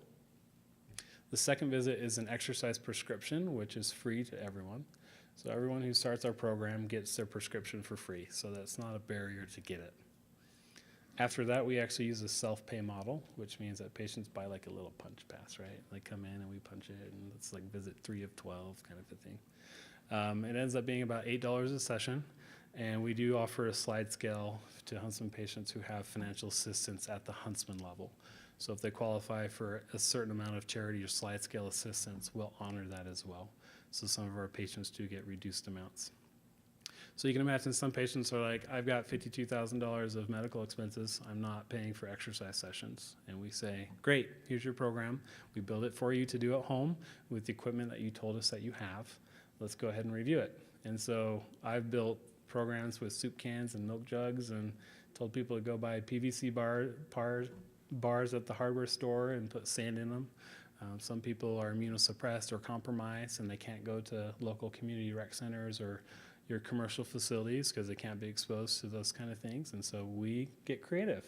The second visit is an exercise prescription, which is free to everyone. So everyone who starts our program gets their prescription for free. So that's not a barrier to get it. After that, we actually use a self-pay model, which means that patients buy like a little punch pass, right? They come in and we punch it, and it's like visit 3 of 12 kind of a thing. It ends up being about $8 a session, and we do offer a slide scale to Huntsman patients who have financial assistance at the Huntsman level. So if they qualify for a certain amount of charity or slide scale assistance, we'll honor that as well. So some of our patients do get reduced amounts. So you can imagine some patients are like, I've got $52,000 of medical expenses. I'm not paying for exercise sessions. And we say, great, here's your program. We build it for you to do at home with the equipment that you told us that you have. Let's go ahead and review it. And so I've built programs with soup cans and milk jugs and told people to go buy PVC bars at the hardware store and put sand in them. Some people are immunosuppressed or compromised, and they can't go to local community rec centers or your commercial facilities because they can't be exposed to those kind of things. And so we get creative.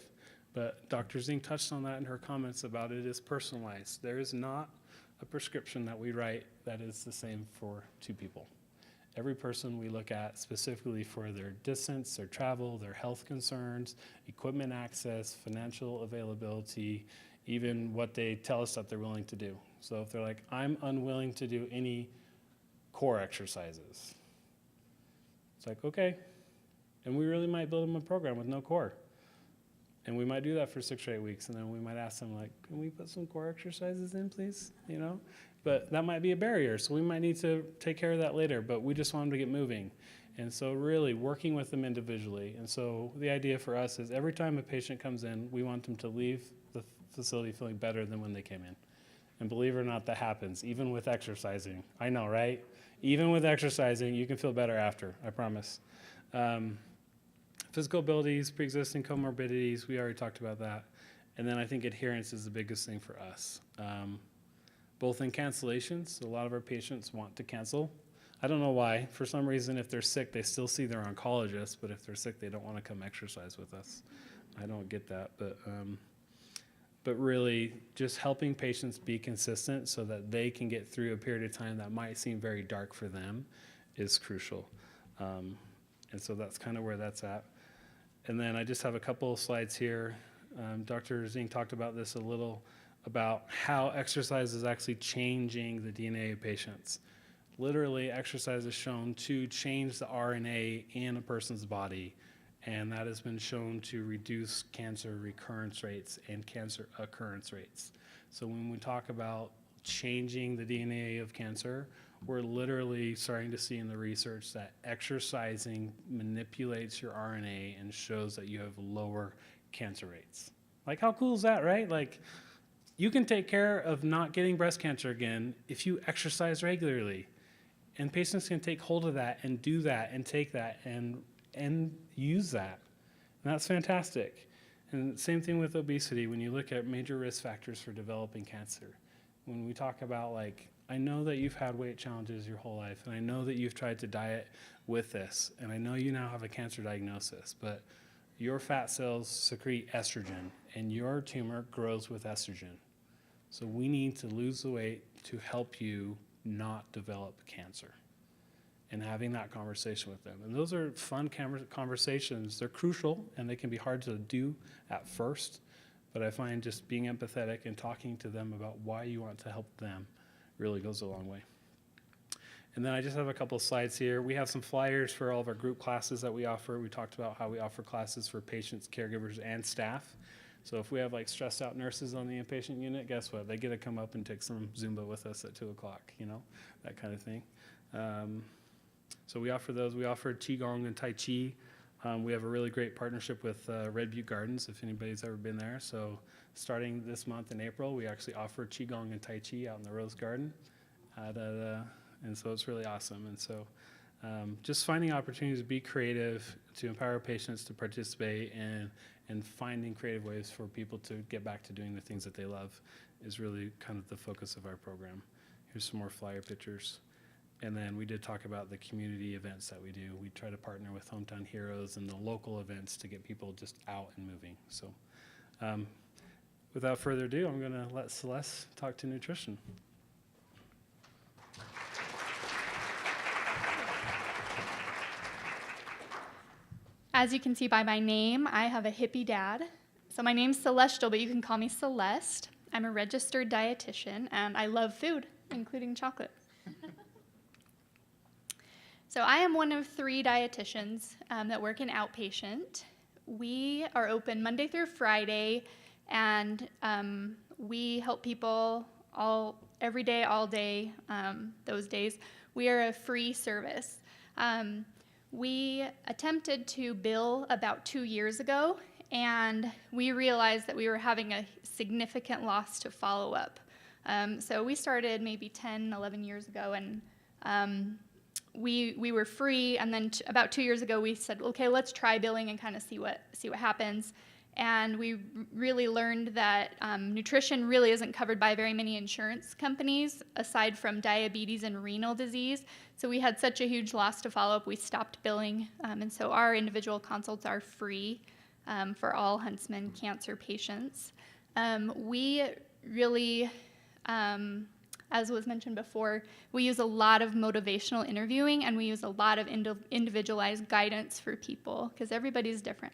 But Dr. Zing touched on that in her comments about it is personalized. There is not a prescription that we write that is the same for 2 people. Every person we look at specifically for their distance, their travel, their health concerns, equipment access, financial availability, even what they tell us that they're willing to do. So if they're like, I'm unwilling to do any core exercises, it's like, okay. And we really might build them a program with no core. And we might do that for 6 or 8 weeks. And then we might ask them, like, can we put some core exercises in, please? You know? But that might be a barrier. So we might need to take care of that later. But we just want them to get moving. And so really working with them individually. And so the idea for us is every time a patient comes in, we want them to leave the facility feeling better than when they came in. And believe it or not, that happens, even with exercising. I know, right? Even with exercising, you can feel better after, I promise. Physical abilities, pre-existing comorbidities, we already talked about that. And then I think adherence is the biggest thing for us. Both in cancellations, a lot of our patients want to cancel. I don't know why. For some reason, if they're sick, they still see their oncologist, but if they're sick, they don't want to come exercise with us. I don't get that, but really just helping patients be consistent so that they can get through a period of time that might seem very dark for them is crucial. And so that's kind of where that's at. And then I just have a couple of slides here. Dr. Zing talked about this a little, about how exercise is actually changing the DNA of patients. Literally, exercise is shown to change the RNA in a person's body, and that has been shown to reduce cancer recurrence rates and cancer occurrence rates. So when we talk about changing the DNA of cancer, we're literally starting to see in the research that exercising manipulates your RNA and shows that you have lower cancer rates. Like, how cool is that, right? Like, you can take care of not getting breast cancer again if you exercise regularly. And patients can take hold of that and do that and take that and use that. And that's fantastic. And same thing with obesity. When you look at major risk factors for developing cancer, when we talk about, like, I know that you've had weight challenges your whole life, and I know that you've tried to diet with this, and I know you now have a cancer diagnosis, but your fat cells secrete estrogen, and your tumor grows with estrogen. So we need to lose the weight to help you not develop cancer. And having that conversation with them. And those are fun conversations. They're crucial, and they can be hard to do at first, but I find just being empathetic and talking to them about why you want to help them really goes a long way. And then I just have a couple of slides here. We have some flyers for all of our group classes that we offer. We talked about how we offer classes for patients, caregivers, and staff. So if we have like stressed out nurses on the inpatient unit, guess what? They get to come up and take some Zumba with us at 2 o'clock, you know, that kind of thing. So we offer those. We offer Qigong and Tai Chi. We have a really great partnership with Red Butte Gardens, if anybody's ever been there. So starting this month in April, we actually offer Qigong and Tai Chi out in the Rose Garden. And so it's really awesome. And so just finding opportunities to be creative, to empower patients to participate, and finding creative ways for people to get back to doing the things that they love is really kind of the focus of our program. Here's some more flyer pictures. And then we did talk about the community events that we do. We try to partner with Hometown Heroes and the local events to get people just out and moving. So without further ado, I'm going to let Celeste talk to nutrition. As you can see by my name, I have a hippie dad. So my name's Celestial, but you can call me Celeste. I'm a registered dietitian, and I love food, including chocolate. So I am one of 3 dietitians that work in outpatient. We are open Monday through Friday, and we help people every day, all day, those days. We are a free service. We attempted to bill about 2 years ago, and we realized that we were having a significant loss to follow-up. So we started maybe 10, 11 years ago, and we were free, and then about 2 years ago we said, okay, let's try billing and kind of see what happens. And we really learned that nutrition really isn't covered by very many insurance companies, aside from diabetes and renal disease. So we had such a huge loss to follow up, we stopped billing. And so our individual consults are free for all Huntsman cancer patients. We really, as was mentioned before, we use a lot of motivational interviewing, and we use a lot of individualized guidance for people, because everybody's different.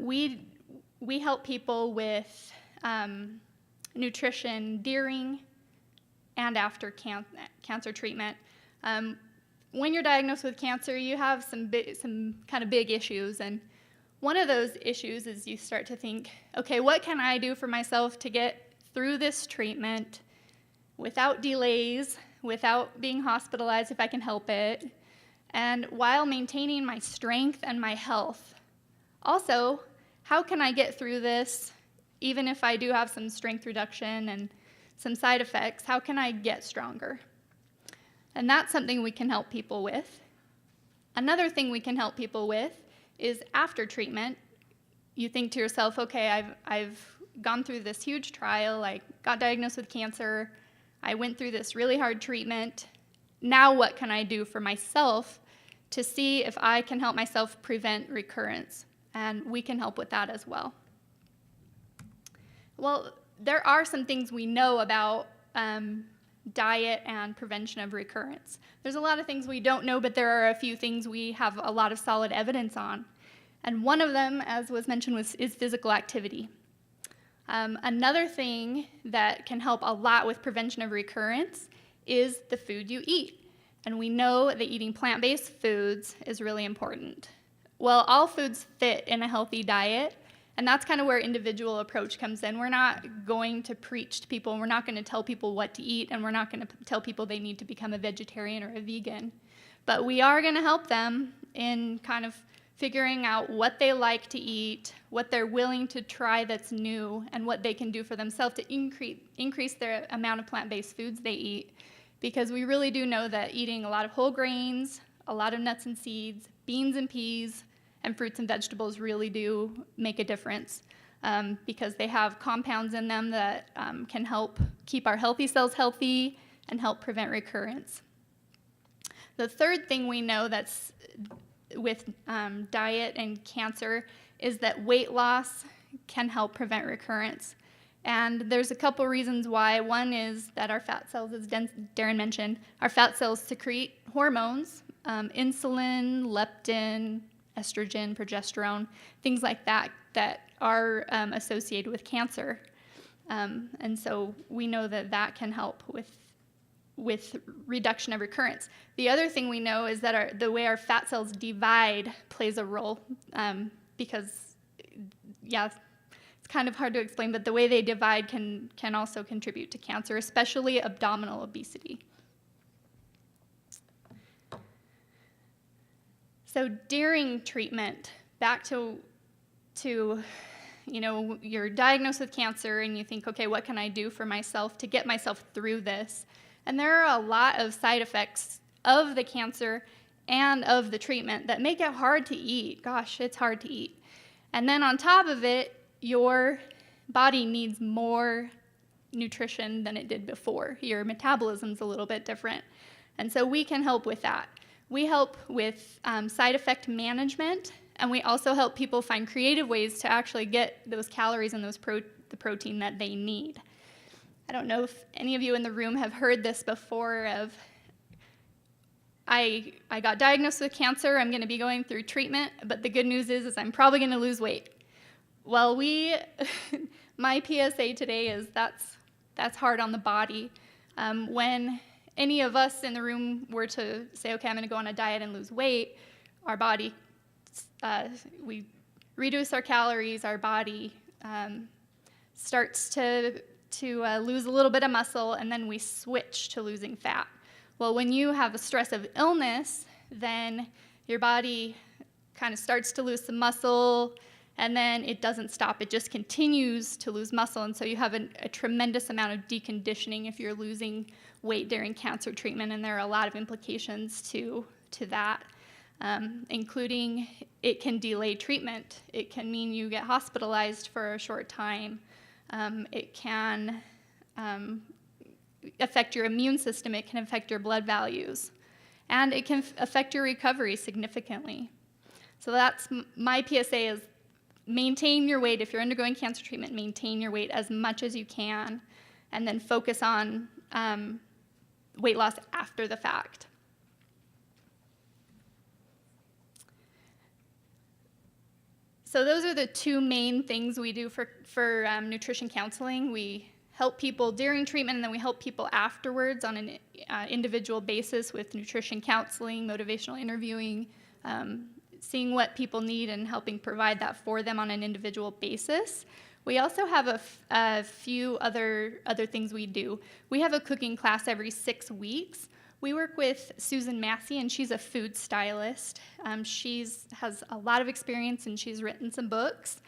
We help people with nutrition during and after cancer treatment. When you're diagnosed with cancer, you have some kind of big issues, and one of those issues is you start to think, okay, what can I do for myself to get through this treatment without delays, without being hospitalized if I can help it, and while maintaining my strength and my health. Also, how can I get through this, even if I do have some strength reduction and some side effects, how can I get stronger? And that's something we can help people with. Another thing we can help people with is after treatment. You think to yourself, okay, I've gone through this huge trial, I got diagnosed with cancer, I went through this really hard treatment. Now what can I do for myself to see if I can help myself prevent recurrence? And we can help with that as well. Well, there are some things we know about diet and prevention of recurrence. There's a lot of things we don't know, but there are a few things we have a lot of solid evidence on. And one of them, as was mentioned, is physical activity. Another thing that can help a lot with prevention of recurrence is the food you eat. And we know that eating plant-based foods is really important. Well, all foods fit in a healthy diet, And that's kind of where individual approach comes in. We're not going to preach to people, we're not going to tell people what to eat, and we're not going to tell people they need to become a vegetarian or a vegan. But we are going to help them in kind of figuring out what they like to eat, what they're willing to try that's new, and what they can do for themselves to increase their amount of plant-based foods they eat. Because we really do know that eating a lot of whole grains, a lot of nuts and seeds, beans and peas, and fruits and vegetables really do make a difference because they have compounds in them that can help keep our healthy cells healthy and help prevent recurrence. The third thing we know that's with diet and cancer is that weight loss can help prevent recurrence. And there's a couple reasons why. One is that our fat cells, as Darren mentioned, our fat cells secrete hormones, insulin, leptin, estrogen, progesterone, things like that that are associated with cancer. And so we know that that can help with reduction of recurrence. The other thing we know is that the way our fat cells divide plays a role because, yeah, it's kind of hard to explain, but the way they divide can also contribute to cancer, especially abdominal obesity. So during treatment, back to you're diagnosed with cancer and you think, okay, what can I do for myself to get myself through this? And there are a lot of side effects of the cancer and of the treatment that make it hard to eat. Gosh, it's hard to eat. And then on top of it, your body needs more nutrition than it did before. Your metabolism's a little bit different. And so we can help with that. We help with side effect management, and we also help people find creative ways to actually get those calories and the protein that they need. I don't know if any of you in the room have heard this before of, I got diagnosed with cancer, I'm gonna be going through treatment, but the good news is I'm probably gonna lose weight. Well, my PSA today is that's hard on the body. When any of us in the room were to say, okay, I'm gonna go on a diet and lose weight, our body, we reduce our calories, our body starts to lose a little bit of muscle, and then we switch to losing fat. Well, when you have a stress of illness, then your body kind of starts to lose some muscle, and then it doesn't stop. It just continues to lose muscle, and so you have a tremendous amount of deconditioning if you're losing weight during cancer treatment, and there are a lot of implications to that, including it can delay treatment. It can mean you get hospitalized for a short time. It can affect your immune system. It can affect your blood values, and it can affect your recovery significantly. So that's my PSA is maintain your weight. If you're undergoing cancer treatment, maintain your weight as much as you can, and then focus on weight loss after the fact. So those are the two main things we do for nutrition counseling. We help people during treatment, and then we help people afterwards on an individual basis with nutrition counseling, motivational interviewing, seeing what people need and helping provide that for them on an individual basis. We also have a few other things we do. We have a cooking class every 6 weeks. We work with Susan Massey, and she's a food stylist. She has a lot of experience, and she's written some books.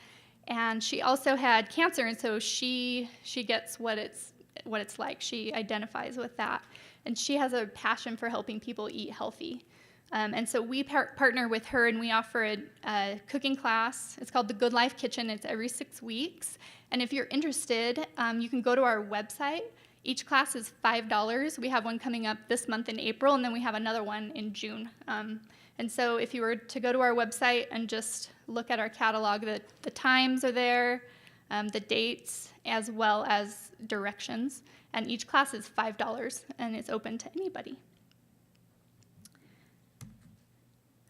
And she also had cancer, and so she gets what it's like. She identifies with that, and she has a passion for helping people eat healthy. And so we partner with her, and we offer a cooking class. It's called the Good Life Kitchen. It's every 6 weeks. And if you're interested, you can go to our website. Each class is $5. We have one coming up this month in April, and then we have another one in June. And so if you were to go to our website and just look at our catalog, the times are there, the dates, as well as directions. And each class is $5, and it's open to anybody.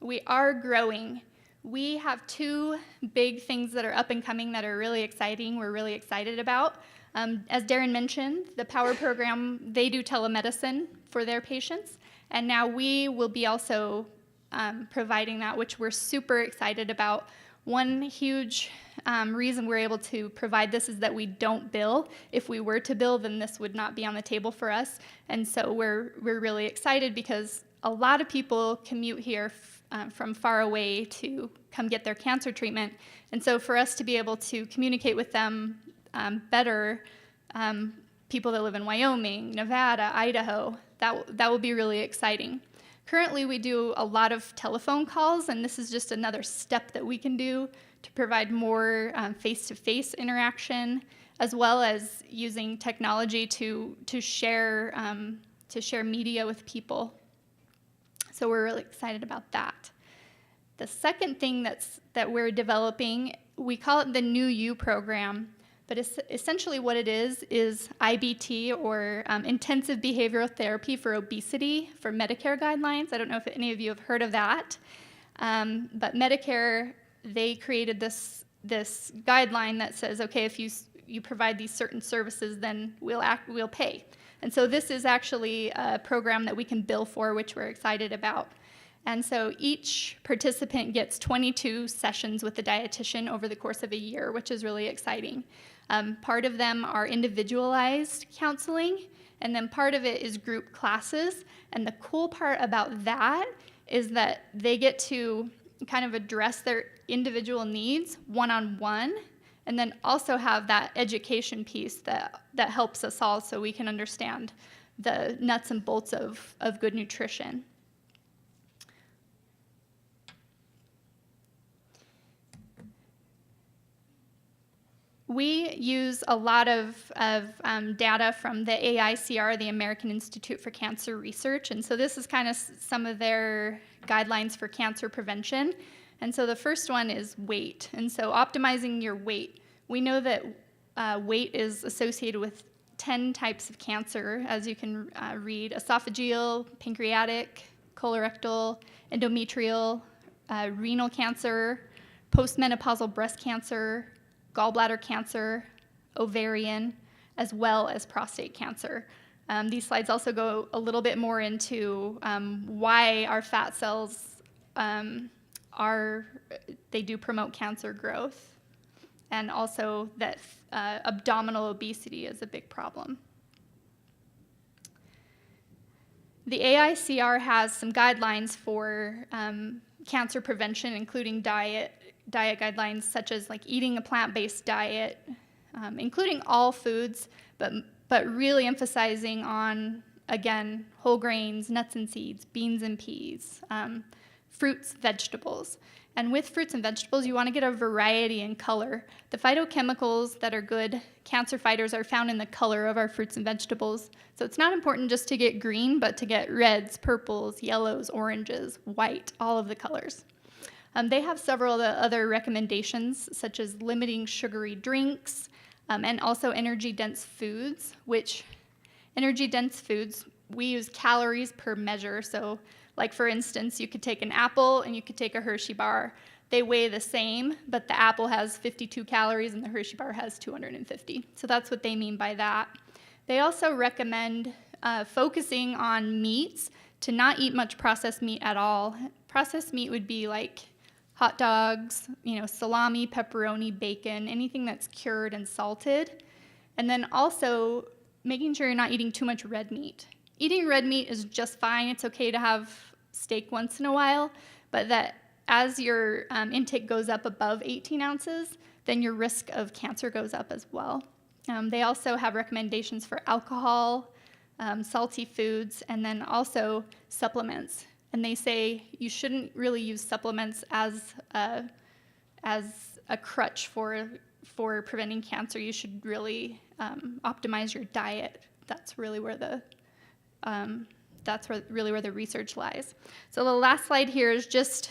We are growing. We have 2 big things that are up and coming that are really exciting, we're really excited about. As Darren mentioned, the POWER program, they do telemedicine for their patients, and now we will be also providing that, which we're super excited about. One huge reason we're able to provide this is that we don't bill. If we were to bill, then this would not be on the table for us. And so we're really excited because a lot of people commute here from far away to come get their cancer treatment. And so for us to be able to communicate with them better, people that live in Wyoming, Nevada, Idaho, that will be really exciting. Currently, we do a lot of telephone calls, and this is just another step that we can do to provide more face-to-face interaction, as well as using technology to share media with people. So we're really excited about that. The second thing that we're developing, we call it the New You program. But essentially what it is IBT, or Intensive Behavioral Therapy for Obesity, for Medicare guidelines. I don't know if any of you have heard of that. But Medicare, they created this guideline that says, okay, if you provide these certain services, then we'll pay. And so this is actually a program that we can bill for, which we're excited about. And so each participant gets 22 sessions with the dietitian over the course of a year, which is really exciting. Part of them are individualized counseling, and then part of it is group classes. And the cool part about that is that they get to kind of address their individual needs one-on-one, and then also have that education piece that helps us all so we can understand the nuts and bolts of good nutrition. We use a lot of data from the AICR, the American Institute for Cancer Research, and so this is kind of some of their guidelines for cancer prevention. And so the first one is weight, and so optimizing your weight. We know that weight is associated with 10 types of cancer, as you can read: esophageal, pancreatic, colorectal, endometrial, renal cancer, postmenopausal breast cancer, gallbladder cancer, ovarian, as well as prostate cancer. These slides also go a little bit more into why our fat cells they do promote cancer growth, and also that abdominal obesity is a big problem. The AICR has some guidelines for cancer prevention, including diet guidelines such as like eating a plant-based diet, including all foods, but really emphasizing on, again, whole grains, nuts and seeds, beans and peas, fruits, vegetables. And with fruits and vegetables, you want to get a variety in color. The phytochemicals that are good cancer fighters are found in the color of our fruits and vegetables. So it's not important just to get green, but to get reds, purples, yellows, oranges, white, all of the colors. They have several other recommendations, such as limiting sugary drinks, and also energy-dense foods, which energy-dense foods, we use calories per measure. So like, for instance, you could take an apple and you could take a Hershey bar. They weigh the same, but the apple has 52 calories and the Hershey bar has 250. So that's what they mean by that. They also recommend focusing on meats, to not eat much processed meat at all. Processed meat would be like hot dogs, salami, pepperoni, bacon, anything that's cured and salted. And then also making sure you're not eating too much red meat. Eating red meat is just fine. It's okay to have steak once in a while, but that as your intake goes up above 18 ounces, then your risk of cancer goes up as well. They also have recommendations for alcohol, salty foods, and then also supplements. And they say you shouldn't really use supplements as a crutch for preventing cancer. You should really optimize your diet. That's really where the research lies. So the last slide here is just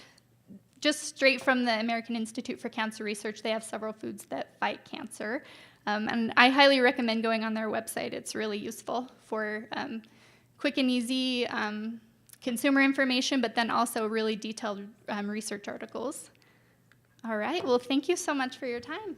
straight from the American Institute for Cancer Research. They have several foods that fight cancer. And I highly recommend going on their website. It's really useful for quick and easy consumer information, but then also really detailed research articles. All right, well, thank you so much for your time.